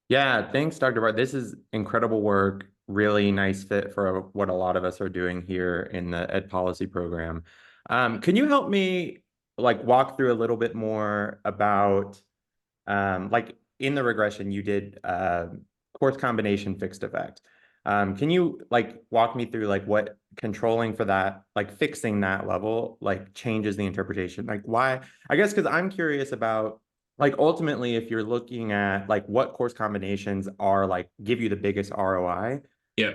Yeah, thanks, Dr. Bahr. This is incredible work. Really nice fit for what a lot of us are doing here in the Ed Policy program. Can you help me walk through a little bit more about in the regression you did course combination fixed effect. Can you walk me through what controlling for that, fixing that level changes the interpretation? Why? I guess because I'm curious about ultimately if you're looking at what course combinations are give you the biggest ROI. Yeah.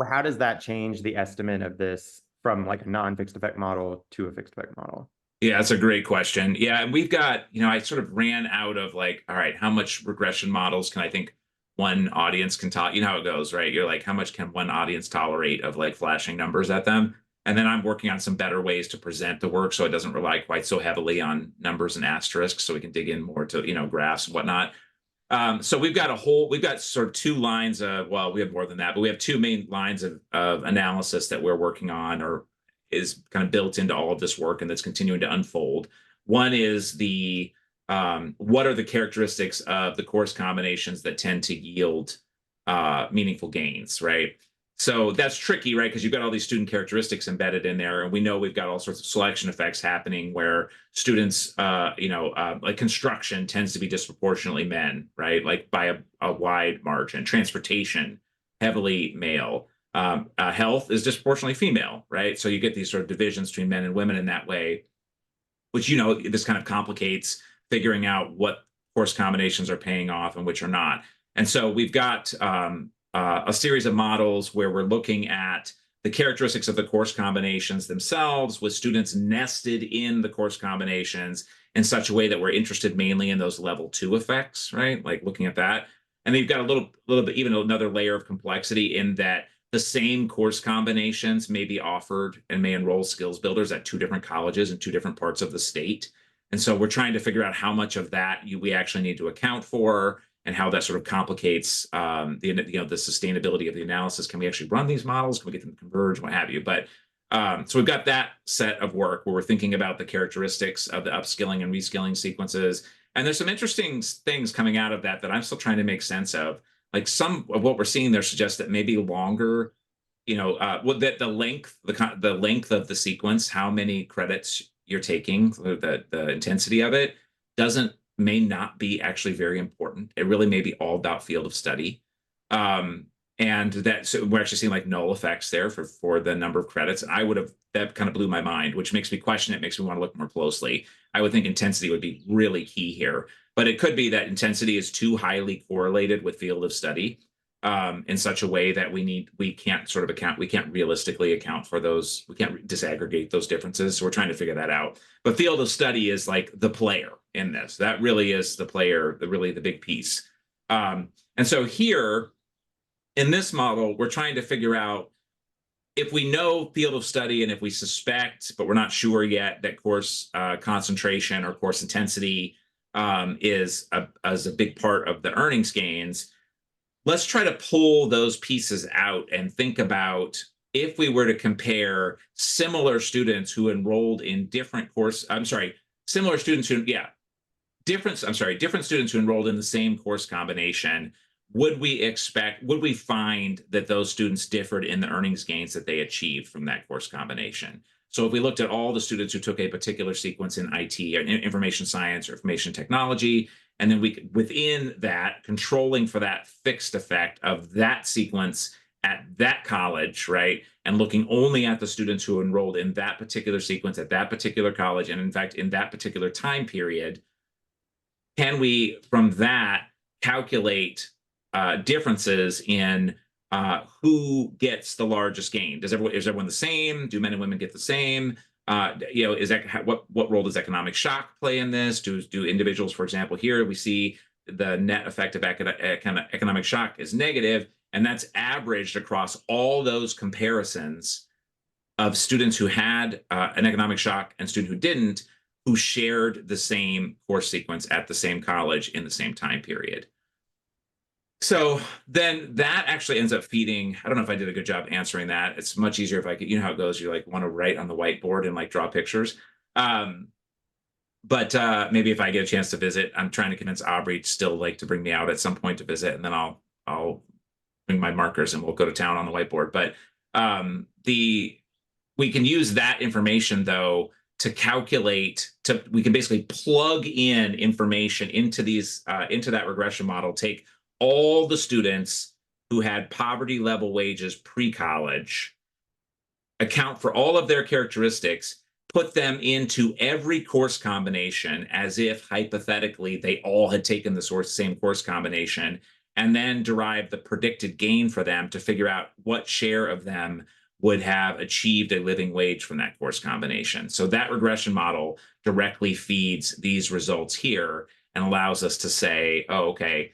How does that change the estimate of this from a non-fixed effect model to a fixed effect model? Yeah, that's a great question. Yeah, and we've got, I sort of ran out of all right, how much regression models can I think one audience can tolerate? You know how it goes, right? You're how much can one audience tolerate of flashing numbers at them? And then I'm working on some better ways to present the work so it doesn't rely quite so heavily on numbers and asterisks, so we can dig in more to, graphs and whatnot. So we've got sort of two lines of, well, we have more than that, but we have two main lines of analysis that we're working on, or is kind of built into all of this work, and that's continuing to unfold. One is the what are the characteristics of the course combinations that tend to yield meaningful gains, right? So that's tricky, right? Because you've got all these student characteristics embedded in there, and we know we've got all sorts of selection effects happening where students, construction tends to be disproportionately men, right? By a wide margin. Transportation, heavily male. Health is disproportionately female, right? So you get these sort of divisions between men and women in that way, which, this kind of complicates figuring out what course combinations are paying off and which are not. And so we've got a series of models where we're looking at the characteristics of the course combinations themselves, with students nested in the course combinations in such a way that we're interested mainly in those level 2 effects, right? Looking at that. And then you've got a little bit, even another layer of complexity in that the same course combinations may be offered and may enroll skills builders at 2 different colleges in 2 different parts of the state. And so we're trying to figure out how much of that we actually need to account for, and how that sort of complicates the sustainability of the analysis. Can we actually run these models? Can we get them to converge? What have you? But so we've got that set of work where we're thinking about the characteristics of the upskilling and reskilling sequences. And there's some interesting things coming out of that I'm still trying to make sense of. Some of what we're seeing there suggests that maybe longer, that the length of the sequence, how many credits you're taking, the intensity of it may not be actually very important. It really may be all about field of study. And so we're actually seeing null effects there for the number of credits. And that kind of blew my mind, which makes me question it, makes me want to look more closely. I would think intensity would be really key here, but it could be that intensity is too highly correlated with field of study in such a way that we can't realistically account for those. We can't disaggregate those differences. So we're trying to figure that out. But field of study is the player in this. That really is the player, really the big piece. And so here in this model, we're trying to figure out if we know field of study and if we suspect, but we're not sure yet, that course concentration or course intensity is as a big part of the earnings gains. Let's try to pull those pieces out and think about if we were to compare similar students who enrolled in different similar students who, different students who enrolled in the same course combination, would we find that those students differed in the earnings gains that they achieved from that course combination? So if we looked at all the students who took a particular sequence in IT or information science or information technology, and then we within that controlling for that fixed effect of that sequence at that college, right? And looking only at the students who enrolled in that particular sequence at that particular college, and in fact, in that particular time period, can we, from that, calculate differences in who gets the largest gain? Is everyone the same? Do men and women get the same? Is that what role does economic shock play in this? Do individuals, for example, here we see the net effect of economic shock is negative, and that's averaged across all those comparisons of students who had an economic shock and student who didn't, who shared the same course sequence at the same college in the same time period. So then that actually ends up feeding, I don't know if I did a good job answering that. It's much easier if I could, you know how it goes, you like want to write on the whiteboard and like draw pictures. But maybe if I get a chance to visit, I'm trying to convince Aubrey still like to bring me out at some point to visit, and then I'll bring my markers and we'll go to town on the whiteboard. But we can use that information though to calculate, we can basically plug in information into into that regression model, take all the students who had poverty level wages pre-college, account for all of their characteristics, put them into every course combination as if hypothetically they all had taken the same course combination, and then derive the predicted gain for them to figure out what share of them would have achieved a living wage from that course combination. So that regression model directly feeds these results here and allows us to say, oh, okay,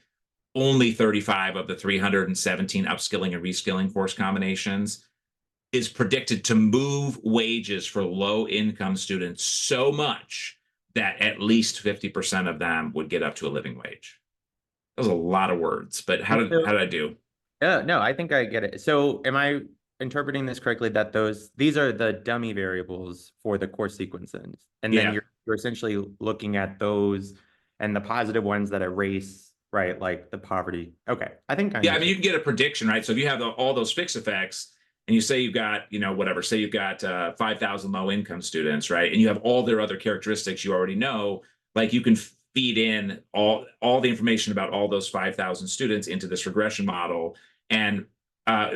only 35 of the 317 upskilling and reskilling course combinations is predicted to move wages for low-income students so much that at least 50% of them would get up to a living wage. That was a lot of words, but how did I do? No, I think I get it. So am I interpreting this correctly that these are the dummy variables for the course sequences, and then you're essentially looking at those and the positive ones that erase, right, like the poverty. Okay, I think I mean, you can get a prediction, right? So if you have all those fixed effects and you say you've got, say you've got 5,000 low income students, right? And you have all their other characteristics you already know, like you can feed in all the information about all those 5,000 students into this regression model, and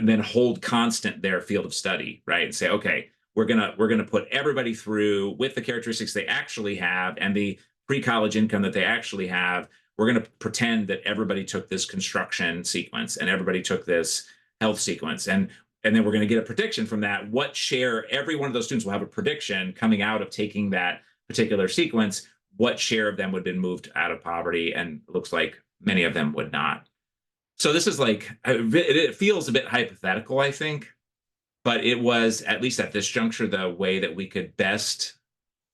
then hold constant their field of study, right? And say, okay, we're gonna put everybody through with the characteristics they actually have and the pre-college income that they actually have. We're gonna pretend that everybody took this construction sequence and everybody took this health sequence, and then we're gonna get a prediction from that. What share, every one of those students will have a prediction coming out of taking that particular sequence, what share of them would have been moved out of poverty, and it looks like many of them would not. So this is like, it feels a bit hypothetical, I think, but it was, at least at this juncture, the way that we could best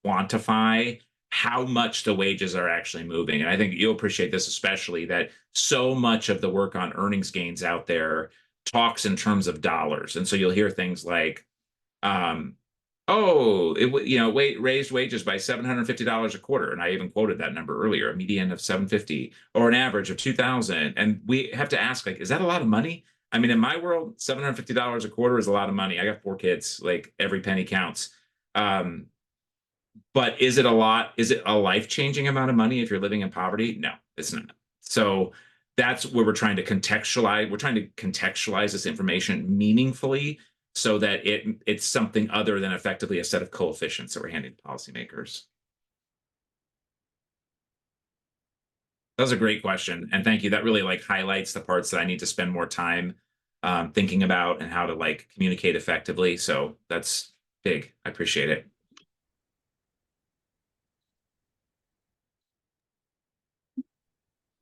quantify how much the wages are actually moving. And I think you'll appreciate this, especially that so much of the work on earnings gains out there talks in terms of dollars. And so you'll hear things like, raised wages by $750 a quarter. And I even quoted that number earlier, a median of $750 or an average of $2,000. And we have to ask, like, is that a lot of money? I mean, in my world, $750 a quarter is a lot of money. I got 4 kids, like every penny counts. But is it a lot? Is it a life-changing amount of money if you're living in poverty? No, it's not. So that's where we're trying to contextualize. We're trying to contextualize this information meaningfully, so that it's something other than effectively a set of coefficients that we're handing to policymakers. That was a great question, and thank you. That really like highlights the parts that I need to spend more time thinking about and how to like communicate effectively. So that's big. I appreciate it.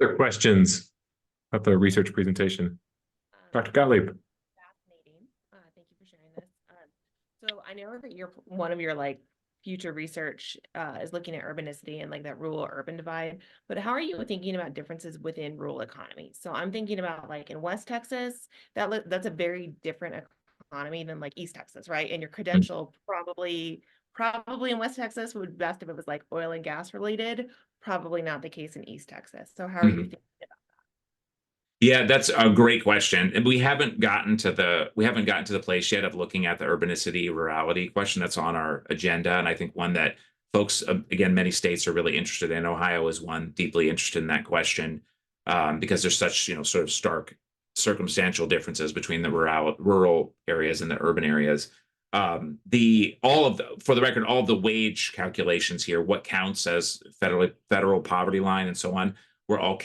Other questions about the research presentation? Dr. Gottlieb. Fascinating. Thank you for sharing this. So I know that one of your like future research is looking at urbanicity and like that rural urban divide, but how are you thinking about differences within rural economies? So I'm thinking about like in West Texas, that's a very different economy than like East Texas, right? And your credential probably in West Texas would be best if it was like oil and gas related, probably not the case in East Texas. So how are you thinking about Yeah, that's a great question. And we haven't gotten to the place yet of looking at the urbanicity rurality question that's on our agenda. And I think one that folks, again, many states are really interested in. Ohio is one deeply interested in that question, because there's such, sort of stark circumstantial differences between the rural areas and the urban areas. For the record, all of the wage calculations here, what counts as federal poverty line and so on, were all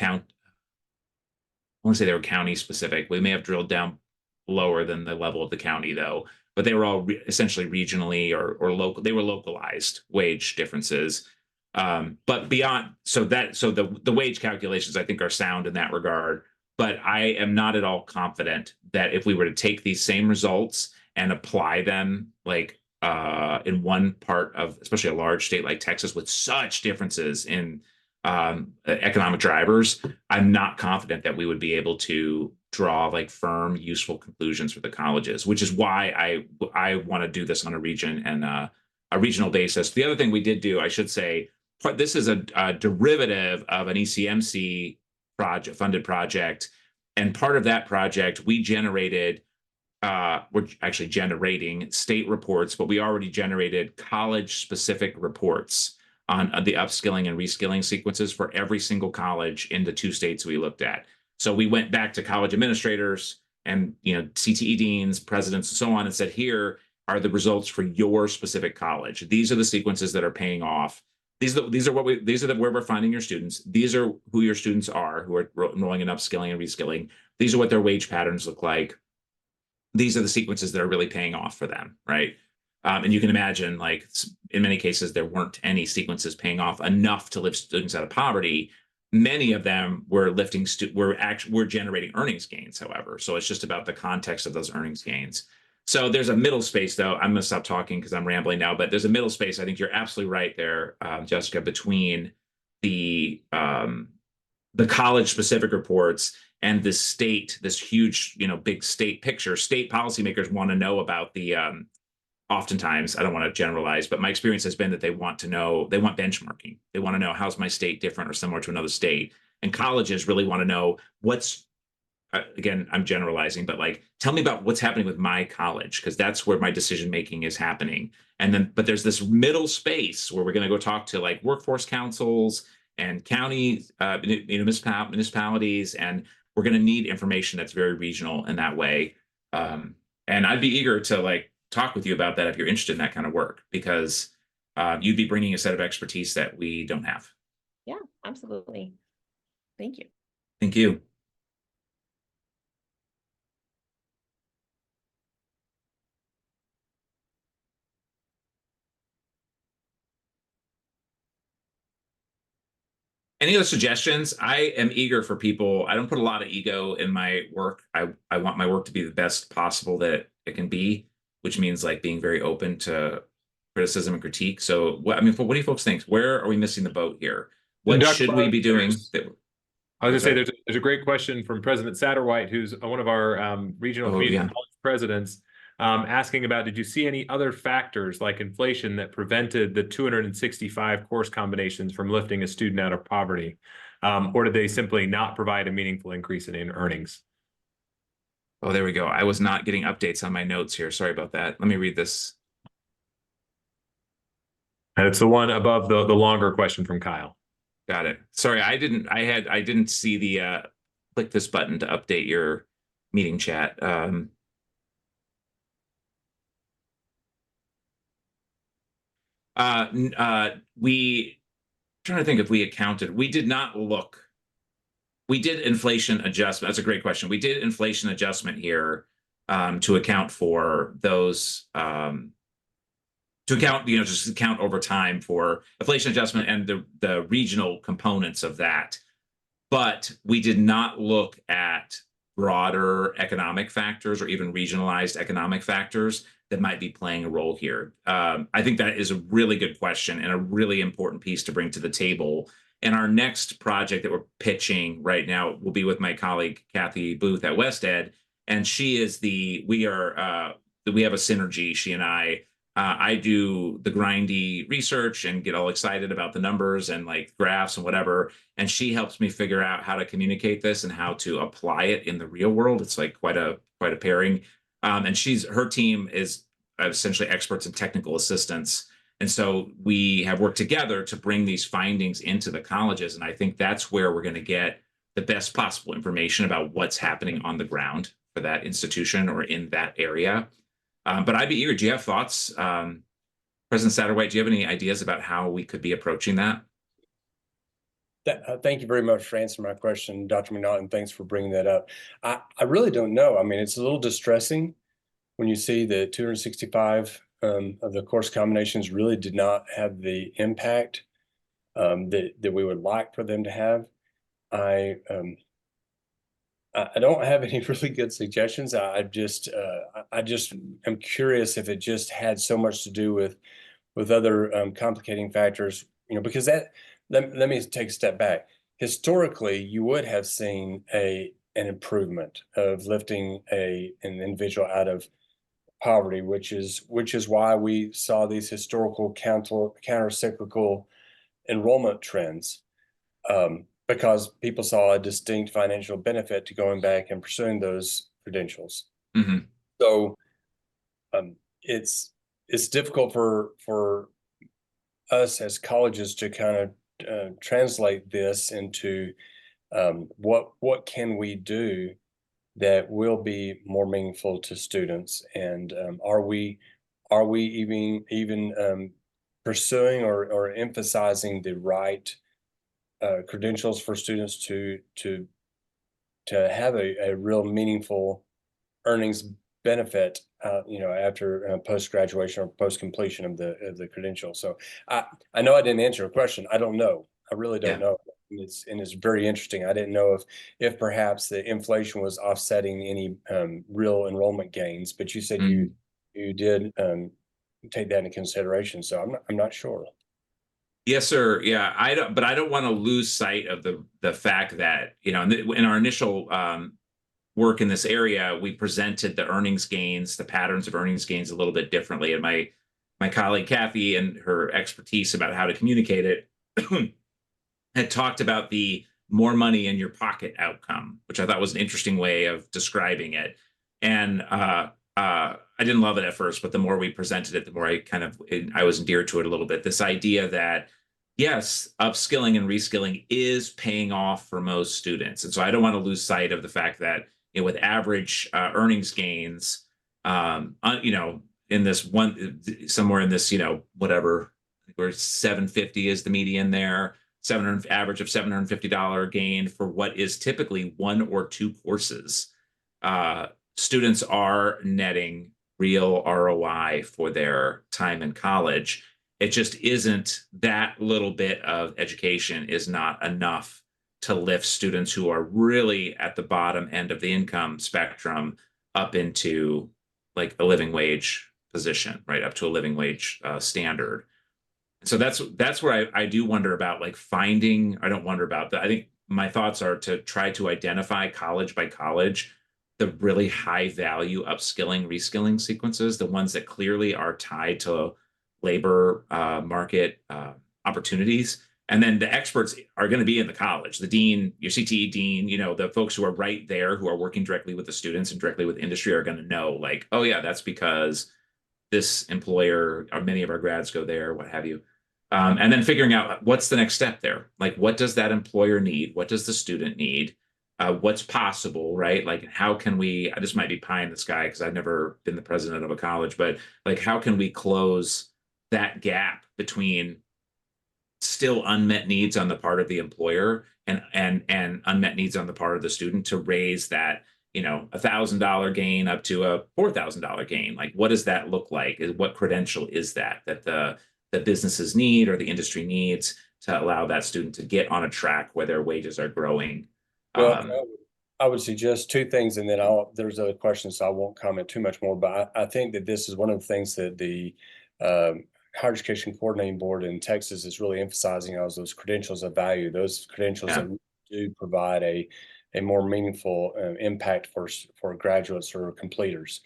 I want to say they were county specific. We may have drilled down lower than the level of the county though, but they were all essentially regionally or local. They were localized wage differences. But beyond, so the wage calculations I think are sound in that regard. But I am not at all confident that if we were to take these same results and apply them like in one part of, especially a large state like Texas with such differences in economic drivers, I'm not confident that we would be able to draw like firm, useful conclusions for the colleges, which is why I want to do this on a region and a regional basis. The other thing we did do, I should say, this is a derivative of an ECMC funded project, and part of that project we generated. We're actually generating state reports, but we already generated college-specific reports on the upskilling and reskilling sequences for every single college in the 2 states we looked at. So we went back to college administrators and CTE deans, presidents, and so on, and said, here are the results for your specific college. These are the sequences that are paying off. These are where we're finding your students. These are who your students are who are enrolling in upskilling and reskilling. These are what their wage patterns look like. These are the sequences that are really paying off for them, right? And you can imagine, like, in many cases, there weren't any sequences paying off enough to lift students out of poverty. Many of them were were generating earnings gains, however. So it's just about the context of those earnings gains. So there's a middle space, though. I'm going to stop talking because I'm rambling now, but there's a middle space. I think you're absolutely right there, Jessica, between the college-specific reports and this huge, big state picture. State policymakers want to know about the oftentimes, I don't want to generalize, but my experience has been that they want benchmarking. They want to know, how's my state different or similar to another state? And colleges really want to know again, I'm generalizing, but like, tell me about what's happening with my college, because that's where my decision-making is happening. But there's this middle space where we're going to go talk to like workforce councils and county municipalities, and we're going to need information that's very regional in that way. And I'd be eager to like talk with you about that if you're interested in that kind of work, because you'd be bringing a set of expertise that we don't have. Yeah, absolutely. Thank you. Thank you. Any other suggestions? I am eager for people. I don't put a lot of ego in my work. I want my work to be the best possible that it can be, which means like being very open to criticism and critique. So what do you folks think? Where are we missing the boat here? What should we be doing? I was going to say there's a great question from President Satterwhite, who's one of our regional community college presidents, asking about, did you see any other factors like inflation that prevented the 265 course combinations from lifting a student out of poverty? Or did they simply not provide a meaningful increase in earnings? Oh, there we go. I was not getting updates on my notes here. Sorry about that. Let me read this. And it's the one above the longer question from Kyle. Got it. Sorry, I didn't see the click this button to update your meeting chat. We trying to think if we accounted. We did not look. We did inflation adjustment. That's a great question. We did inflation adjustment here to account for those. To account, just account over time for inflation adjustment and the regional components of that. But we did not look at broader economic factors or even regionalized economic factors that might be playing a role here? I think that is a really good question and a really important piece to bring to the table. And our next project that we're pitching right now will be with my colleague, Kathy Booth at WestEd. And she is we have a synergy, she and I do the grindy research and get all excited about the numbers and like graphs and whatever. And she helps me figure out how to communicate this and how to apply it in the real world. It's like quite a pairing. And her team is essentially experts and technical assistants. And so we have worked together to bring these findings into the colleges. And I think that's where we're going to get the best possible information about what's happening on the ground for that institution or in that area. But I'd be eager. Do you have thoughts, President Satterwhite? Do you have any ideas about how we could be approaching that? Thank you very much for answering my question, Dr. McNaught, and thanks for bringing that up. I really don't know. I mean, it's a little distressing when you see that 265 of the course combinations really did not have the impact that we would like for them to have. I don't have any really good suggestions. I just am curious if it just had so much to do with other complicating factors, because let me take a step back. Historically, you would have seen an improvement of lifting an individual out of poverty, which is why we saw these historical counter-cyclical enrollment trends. Because people saw a distinct financial benefit to going back and pursuing those credentials. Mm-hmm. So it's difficult for us as colleges to kind of translate this into what can we do that will be more meaningful to students, and are we even pursuing or emphasizing the right credentials for students to have a real meaningful earnings benefit, after post-graduation or post-completion of the credential. So I know I didn't answer your question. I don't know. I really don't know. And it's very interesting. I didn't know if perhaps the inflation was offsetting any real enrollment gains, but you said you did take that into consideration. So I'm not sure. Yes, sir. Yeah, I don't want to lose sight of the fact that, in our initial work in this area, we presented the earnings gains, the patterns of earnings gains a little bit differently. And my colleague Kathy and her expertise about how to communicate it had talked about the more money in your pocket outcome, which I thought was an interesting way of describing it. And I didn't love it at first, but the more we presented it, the more I was endeared to it a little bit. This idea that, yes, upskilling and reskilling is paying off for most students. And so I don't want to lose sight of the fact that, with average earnings gains, in this somewhere in this, whatever, where 750 is the median there, average of $750 gain for what is typically 1 or 2 courses. Students are netting real ROI for their time in college. It just isn't, that little bit of education is not enough to lift students who are really at the bottom end of the income spectrum up into like a living wage position, right up to a living wage standard. So that's where I do wonder about, like, finding. I don't wonder about that. I think my thoughts are to try to identify college by college the really high value upskilling, reskilling sequences, the ones that clearly are tied to labor market opportunities. And then the experts are going to be in the college, the dean, your CTE dean, the folks who are right there, who are working directly with the students and directly with industry, are going to know, like, oh yeah, that's because this employer, or many of our grads go there, what have you. And then figuring out what's the next step there. Like, what does that employer need? What does the student need? What's possible, right? Like, how can we, this might be pie in the sky because I've never been the president of a college, but like, how can we close that gap between still unmet needs on the part of the employer and unmet needs on the part of the student to raise that, $1,000 gain up to a $4,000 gain? Like, what does that look like? What credential is that the businesses need or the industry needs to allow that student to get on a track where their wages are growing? Well, I would suggest two things, and then there's other questions, so I won't comment too much more, but I think that this is one of the things that the Higher Education Coordinating Board in Texas is really emphasizing on, is those credentials of value, those credentials Yeah. that do provide a more meaningful impact for graduates or completers.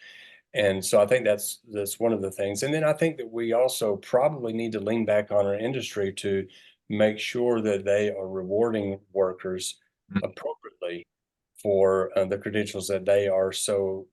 And so I think that's one of the things. And then I think that we also probably need to lean back on our industry to make sure that they are rewarding workers Mhm. appropriately for the credentials that they are so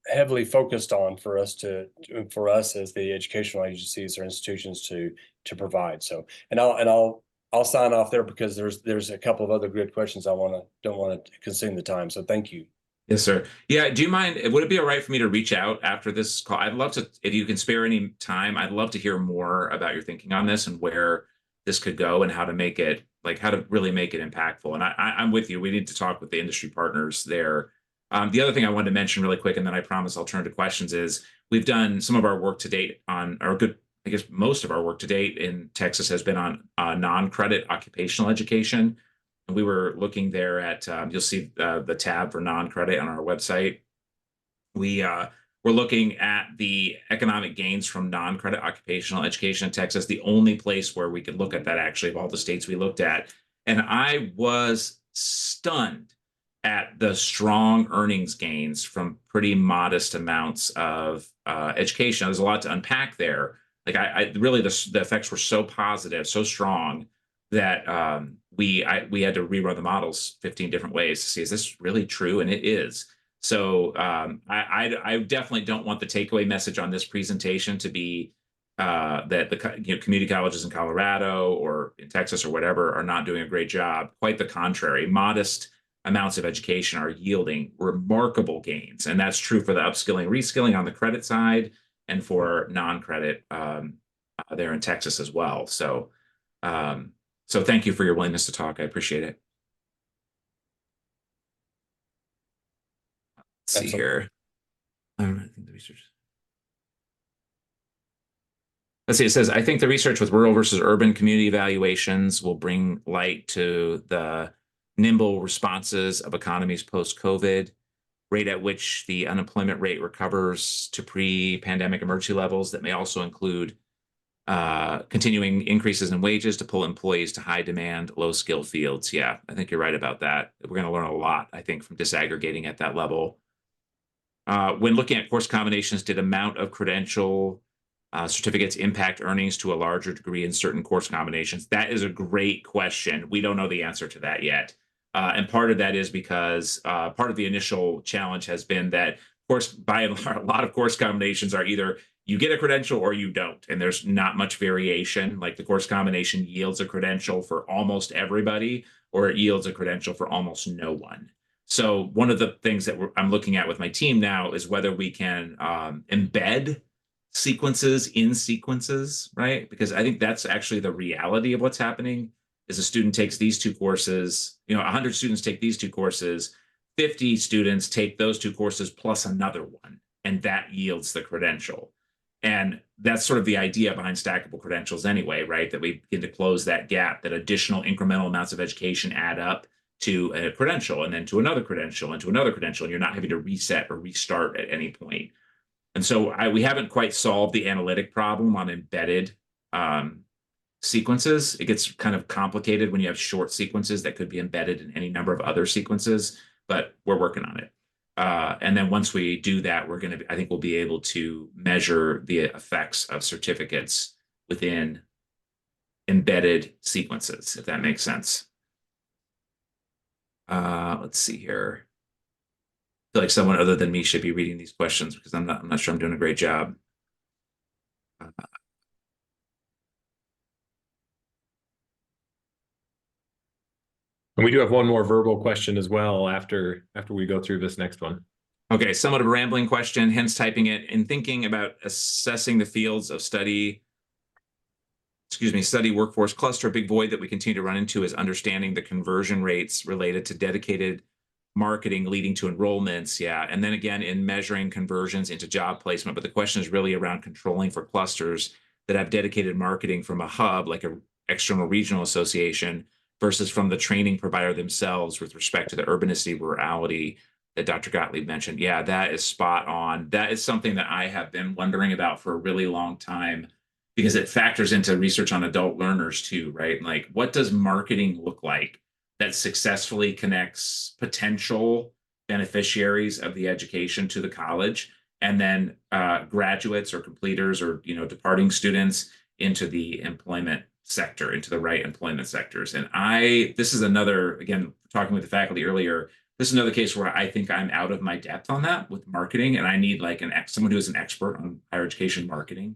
heavily focused on for us as the educational agencies or institutions to provide. So, and I'll sign off there because there's a couple of other good questions don't want to consume the time. So thank you. Yes, sir. Yeah. Do you mind? Would it be all right for me to reach out after this call? I'd love to, if you can spare any time, I'd love to hear more about your thinking on this and where this could go and how to make it, like how to really make it impactful. And I'm with you. We need to talk with the industry partners there. The other thing I wanted to mention really quick, and then I promise I'll turn to questions, is we've done some of our work to date on, or good, I guess most of our work to date in Texas has been on non-credit occupational education. We were looking there at, you'll see the tab for non-credit on our website. We're looking at the economic gains from non-credit occupational education in Texas, the only place where we could look at that actually of all the states we looked at. And I was stunned at the strong earnings gains from pretty modest amounts of education. There's a lot to unpack there. Like I really, the effects were so positive, so strong that we had to rerun the models 15 different ways to see, is this really true? And it is. So I definitely don't want the takeaway message on this presentation to be that the community colleges in Colorado or in Texas or whatever are not doing a great job. Quite the contrary. Modest amounts of education are yielding remarkable gains. And that's true for the upskilling, reskilling on the credit side and for non-credit there in Texas as well. So so thank you for your willingness to talk. I appreciate it. Let's see here. I think the research. Let's see, it says, I think the research with rural versus urban community evaluations will bring light to the nimble responses of economies post-COVID, rate at which the unemployment rate recovers to pre-pandemic emergency levels that may also include continuing increases in wages to pull employees to high demand, low skill fields. Yeah, I think you're right about that. We're going to learn a lot, I think, from disaggregating at that level. When looking at course combinations, did amount of credential certificates impact earnings to a larger degree in certain course combinations? That is a great question. We don't know the answer to that yet. And part of that is because part of the initial challenge has been that, of course, by and large, a lot of course combinations are either you get a credential or you don't, and there's not much variation. Like the course combination yields a credential for almost everybody, or it yields a credential for almost no one. So one of the things that I'm looking at with my team now is whether we can embed sequences in sequences, right? Because I think that's actually the reality of what's happening. Is a student takes these two courses, 100 students take these two courses, 50 students take those two courses plus another one, and that yields the credential. And that's sort of the idea behind stackable credentials anyway, right? That we begin to close that gap, that additional incremental amounts of education add up to a credential and then to another credential and to another credential, and you're not having to reset or restart at any point. And so we haven't quite solved the analytic problem on embedded sequences. It gets kind of complicated when you have short sequences that could be embedded in any number of other sequences, but we're working on it. And then once we do that, I think we'll be able to measure the effects of certificates within embedded sequences, if that makes sense. Let's see here. I feel like someone other than me should be reading these questions because I'm not sure I'm doing a great job. And we do have one more verbal question as well after we go through this next one. Okay, somewhat of a rambling question, hence typing it. In thinking about assessing the fields of study workforce cluster, a big void that we continue to run into is understanding the conversion rates related to dedicated marketing leading to enrollments. Yeah, and then again in measuring conversions into job placement. But the question is really around controlling for clusters that have dedicated marketing from a hub like an external regional association versus from the training provider themselves with respect to the urbanicity, rurality that Dr. Gottlieb mentioned. Yeah, that is spot on. That is something that I have been wondering about for a really long time because it factors into research on adult learners too, right? Like, what does marketing look like that successfully connects potential beneficiaries of the education to the college, and then graduates or completers or departing students into the employment sector, into the right employment sectors. And this is another, again, talking with the faculty earlier, this is another case where I think I'm out of my depth on that with marketing, and I need like someone who is an expert on higher education marketing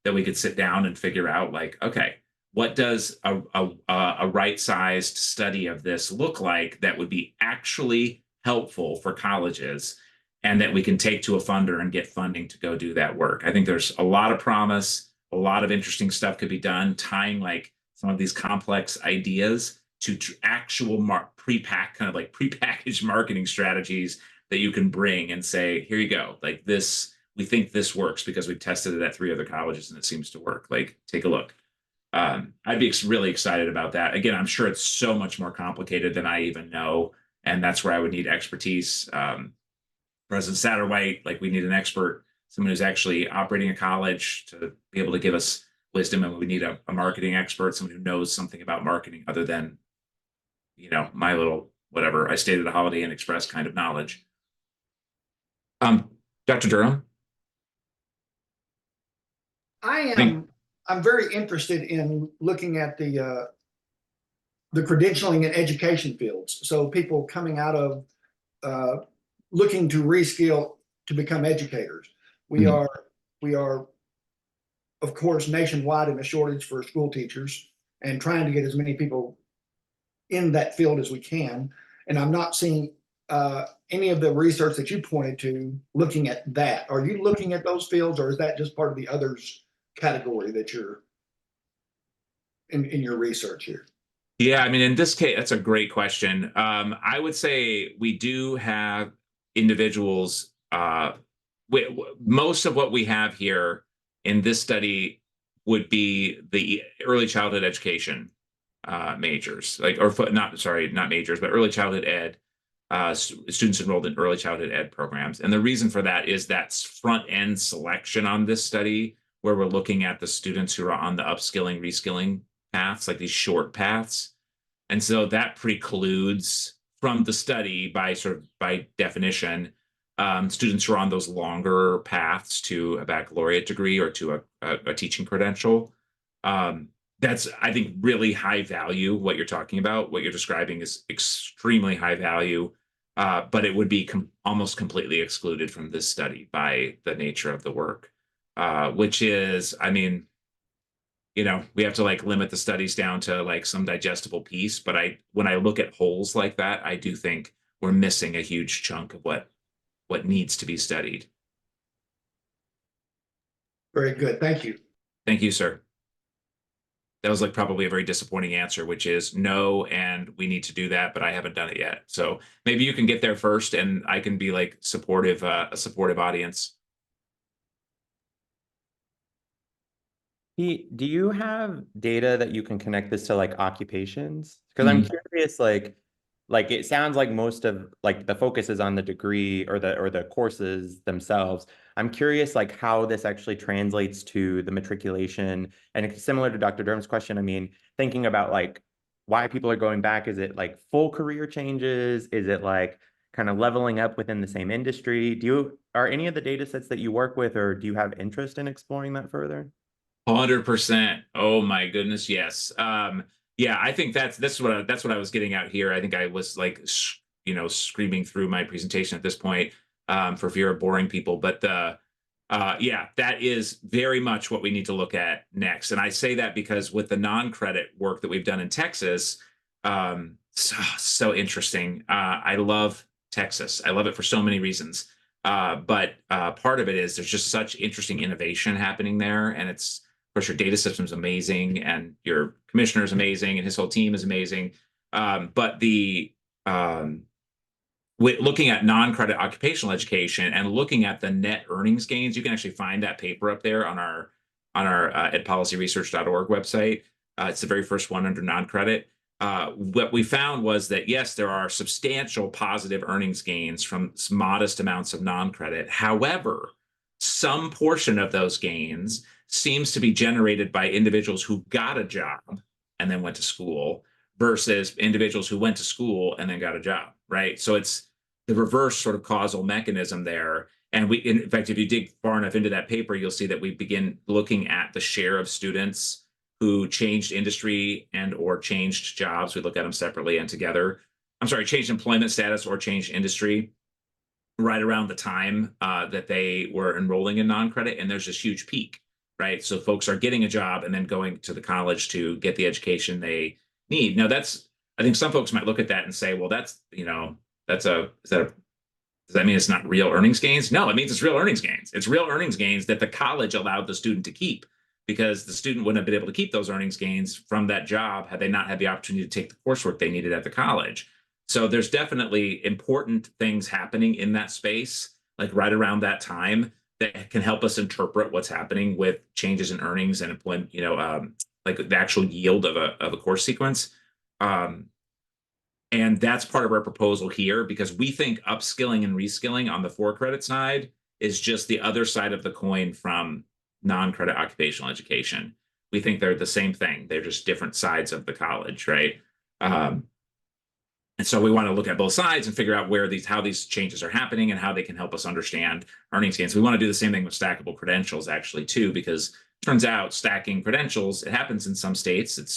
that we could sit down and figure out, like, okay, what does a right-sized study of this look like that would be actually helpful for colleges, and that we can take to a funder and get funding to go do that work. I think there's a lot of promise, a lot of interesting stuff could be done, tying like some of these complex ideas to actual prepackaged marketing strategies that you can bring and say, here you go, like this, we think this works because we've tested it at 3 other colleges and it seems to work. Like, take a look. I'd be really excited about that. Again, I'm sure it's so much more complicated than I even know, and that's where I would need expertise. President Satterwhite, like, we need an expert, someone who's actually operating a college to be able to give us wisdom, and we need a marketing expert, someone who knows something about marketing other than my little whatever I stayed at a Holiday Inn Express kind of knowledge. Dr. Durham? I'm very interested in looking at the credentialing and education fields. So people coming out of looking to reskill to become educators. We are, of course, nationwide in a shortage for school teachers and trying to get as many people in that field as we can. And I'm not seeing any of the research that you pointed to looking at that. Are you looking at those fields, or is that just part of the others category that you're in your research here? Yeah, I mean, in this case, that's a great question. I would say we do have individuals. Most of what we have here in this study would be the early childhood education majors, not majors, but early childhood ed, students enrolled in early childhood ed programs. And the reason for that is that's front end selection on this study, where we're looking at the students who are on the upskilling, reskilling paths, like these short paths. And so that precludes from the study by definition, students who are on those longer paths to a baccalaureate degree or to a teaching credential. That's, I think, really high value. What you're talking about, what you're describing is extremely high value, but it would be almost completely excluded from this study by the nature of the work, which is, I mean, we have to like limit the studies down to like some digestible piece. But when I look at holes like that, I do think we're missing a huge chunk of what needs to be studied. Very good. Thank you. Thank you, sir. That was like probably a very disappointing answer, which is no, and we need to do that, but I haven't done it yet. So maybe you can get there first and I can be like a supportive audience. Pete, do you have data that you can connect this to like occupations? Because I'm curious, like it sounds like most of like the focus is on the degree or the courses themselves. I'm curious like how this actually translates to the matriculation. And it's similar to Dr. Durham's question. I mean, thinking about like why people are going back, is it like full career changes? Is it like kind of leveling up within the same industry? Are any of the data sets that you work with, or do you have interest in exploring that further? 100%. Oh my goodness, yes. Yeah, I think that's what I was getting at here. I think I was like, screaming through my presentation at this point for fear of boring people. But yeah, that is very much what we need to look at next. And I say that because with the non-credit work that we've done in Texas, so interesting. I love Texas. I love it for so many reasons. But part of it is there's just such interesting innovation happening there, and it's, of course, your data system's amazing, and your commissioner is amazing, and his whole team is amazing. But looking at non-credit occupational education and looking at the net earnings gains, you can actually find that paper up there on our edpolicyresearch.org website. It's the very first one under non-credit. what we found was that, yes, there are substantial positive earnings gains from modest amounts of non-credit. However, some portion of those gains seems to be generated by individuals who got a job and then went to school versus individuals who went to school and then got a job, right? So it's the reverse sort of causal mechanism there. And in fact, if you dig far enough into that paper, you'll see that we begin looking at the share of students who changed industry and or changed jobs. We look at them separately and together. I'm sorry, changed employment status or changed industry right around the time that they were enrolling in non-credit. And there's this huge peak, right? So folks are getting a job and then going to the college to get the education they need. Now I think some folks might look at that and say, well, does that mean it's not real earnings gains? No, it means it's real earnings gains. It's real earnings gains that the college allowed the student to keep, because the student wouldn't have been able to keep those earnings gains from that job had they not had the opportunity to take the coursework they needed at the college. So there's definitely important things happening in that space, like right around that time, that can help us interpret what's happening with changes in earnings and employment, like the actual yield of a course sequence. And that's part of our proposal here, because we think upskilling and reskilling on the for-credit side is just the other side of the coin from non-credit occupational education. We think they're the same thing. They're just different sides of the college, right? And so we want to look at both sides and figure out how these changes are happening and how they can help us understand earnings gains. We want to do the same thing with stackable credentials, actually, too, because it turns out stacking credentials, it happens in some states. It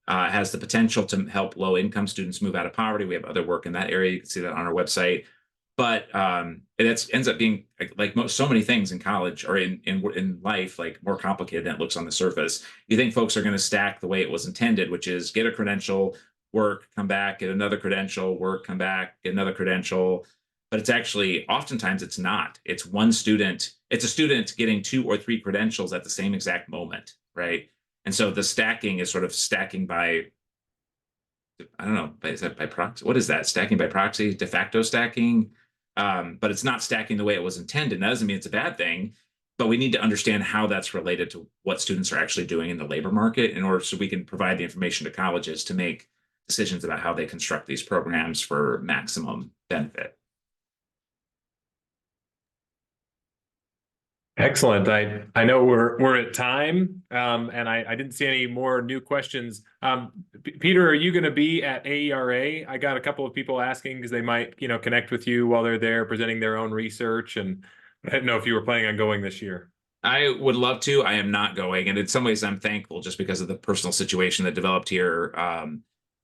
has the potential to help low-income students move out of poverty. We have other work in that area. You can see that on our website. But it ends up being like so many things in college or in life, like more complicated than it looks on the surface. You think folks are going to stack the way it was intended, which is get a credential, work, come back, get another credential, work, come back, get another credential. But it's actually, oftentimes it's not. It's one student. It's a student getting 2 or 3 credentials at the same exact moment, right? And so the stacking is sort of stacking by, I don't know, is that by proxy? What is that? Stacking by proxy, de facto stacking? But it's not stacking the way it was intended. That doesn't mean it's a bad thing, but we need to understand how that's related to what students are actually doing in the labor market in order so we can provide the information to colleges to make decisions about how they construct these programs for maximum benefit. Excellent. I know we're at time, and I didn't see any more new questions. Peter, are you going to be at AERA? I got a couple of people asking because they might, connect with you while they're there presenting their own research, and I didn't know if you were planning on going this year. I would love to. I am not going, and in some ways, I'm thankful just because of the personal situation that developed here.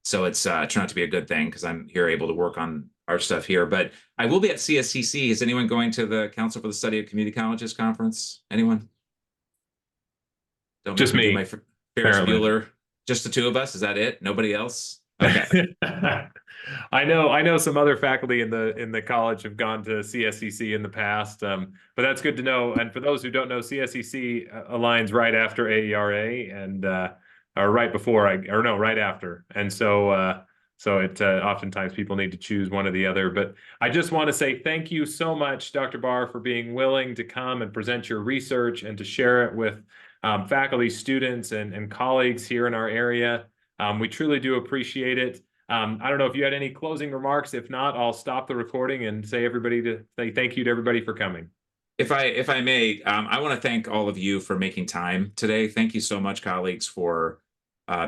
So it's turned out to be a good thing because I'm here able to work on our stuff here. But I will be at CSCC. Is anyone going to the Council for the Study of Community Colleges conference? Anyone? Don't Just me. My Ferris Bueller. Just the 2 of us. Is that it? Nobody else? Okay. I know some other faculty in the college have gone to CSCC in the past, but that's good to know. And for those who don't know, CSCC aligns right after AERA and or right before right after. And so it oftentimes people need to choose one or the other. But I just want to say thank you so much, Dr. Bahr, for being willing to come and present your research and to share it with faculty, students, and colleagues here in our area. We truly do appreciate it. I don't know if you had any closing remarks. If not, I'll stop the recording and say thank you to everybody for coming. If I may, I want to thank all of you for making time today. Thank you so much, colleagues, for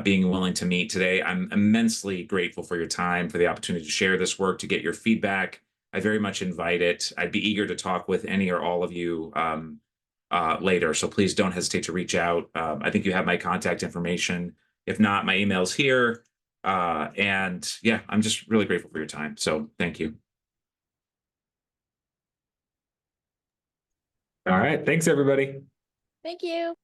being willing to meet today. I'm immensely grateful for your time, for the opportunity to share this work, to get your feedback. I very much invite it. I'd be eager to talk with any or all of you later. So please don't hesitate to reach out. I think you have my contact information. If not, my email's here. And yeah, I'm just really grateful for your time. So thank you. All right. Thanks, everybody. Thank you.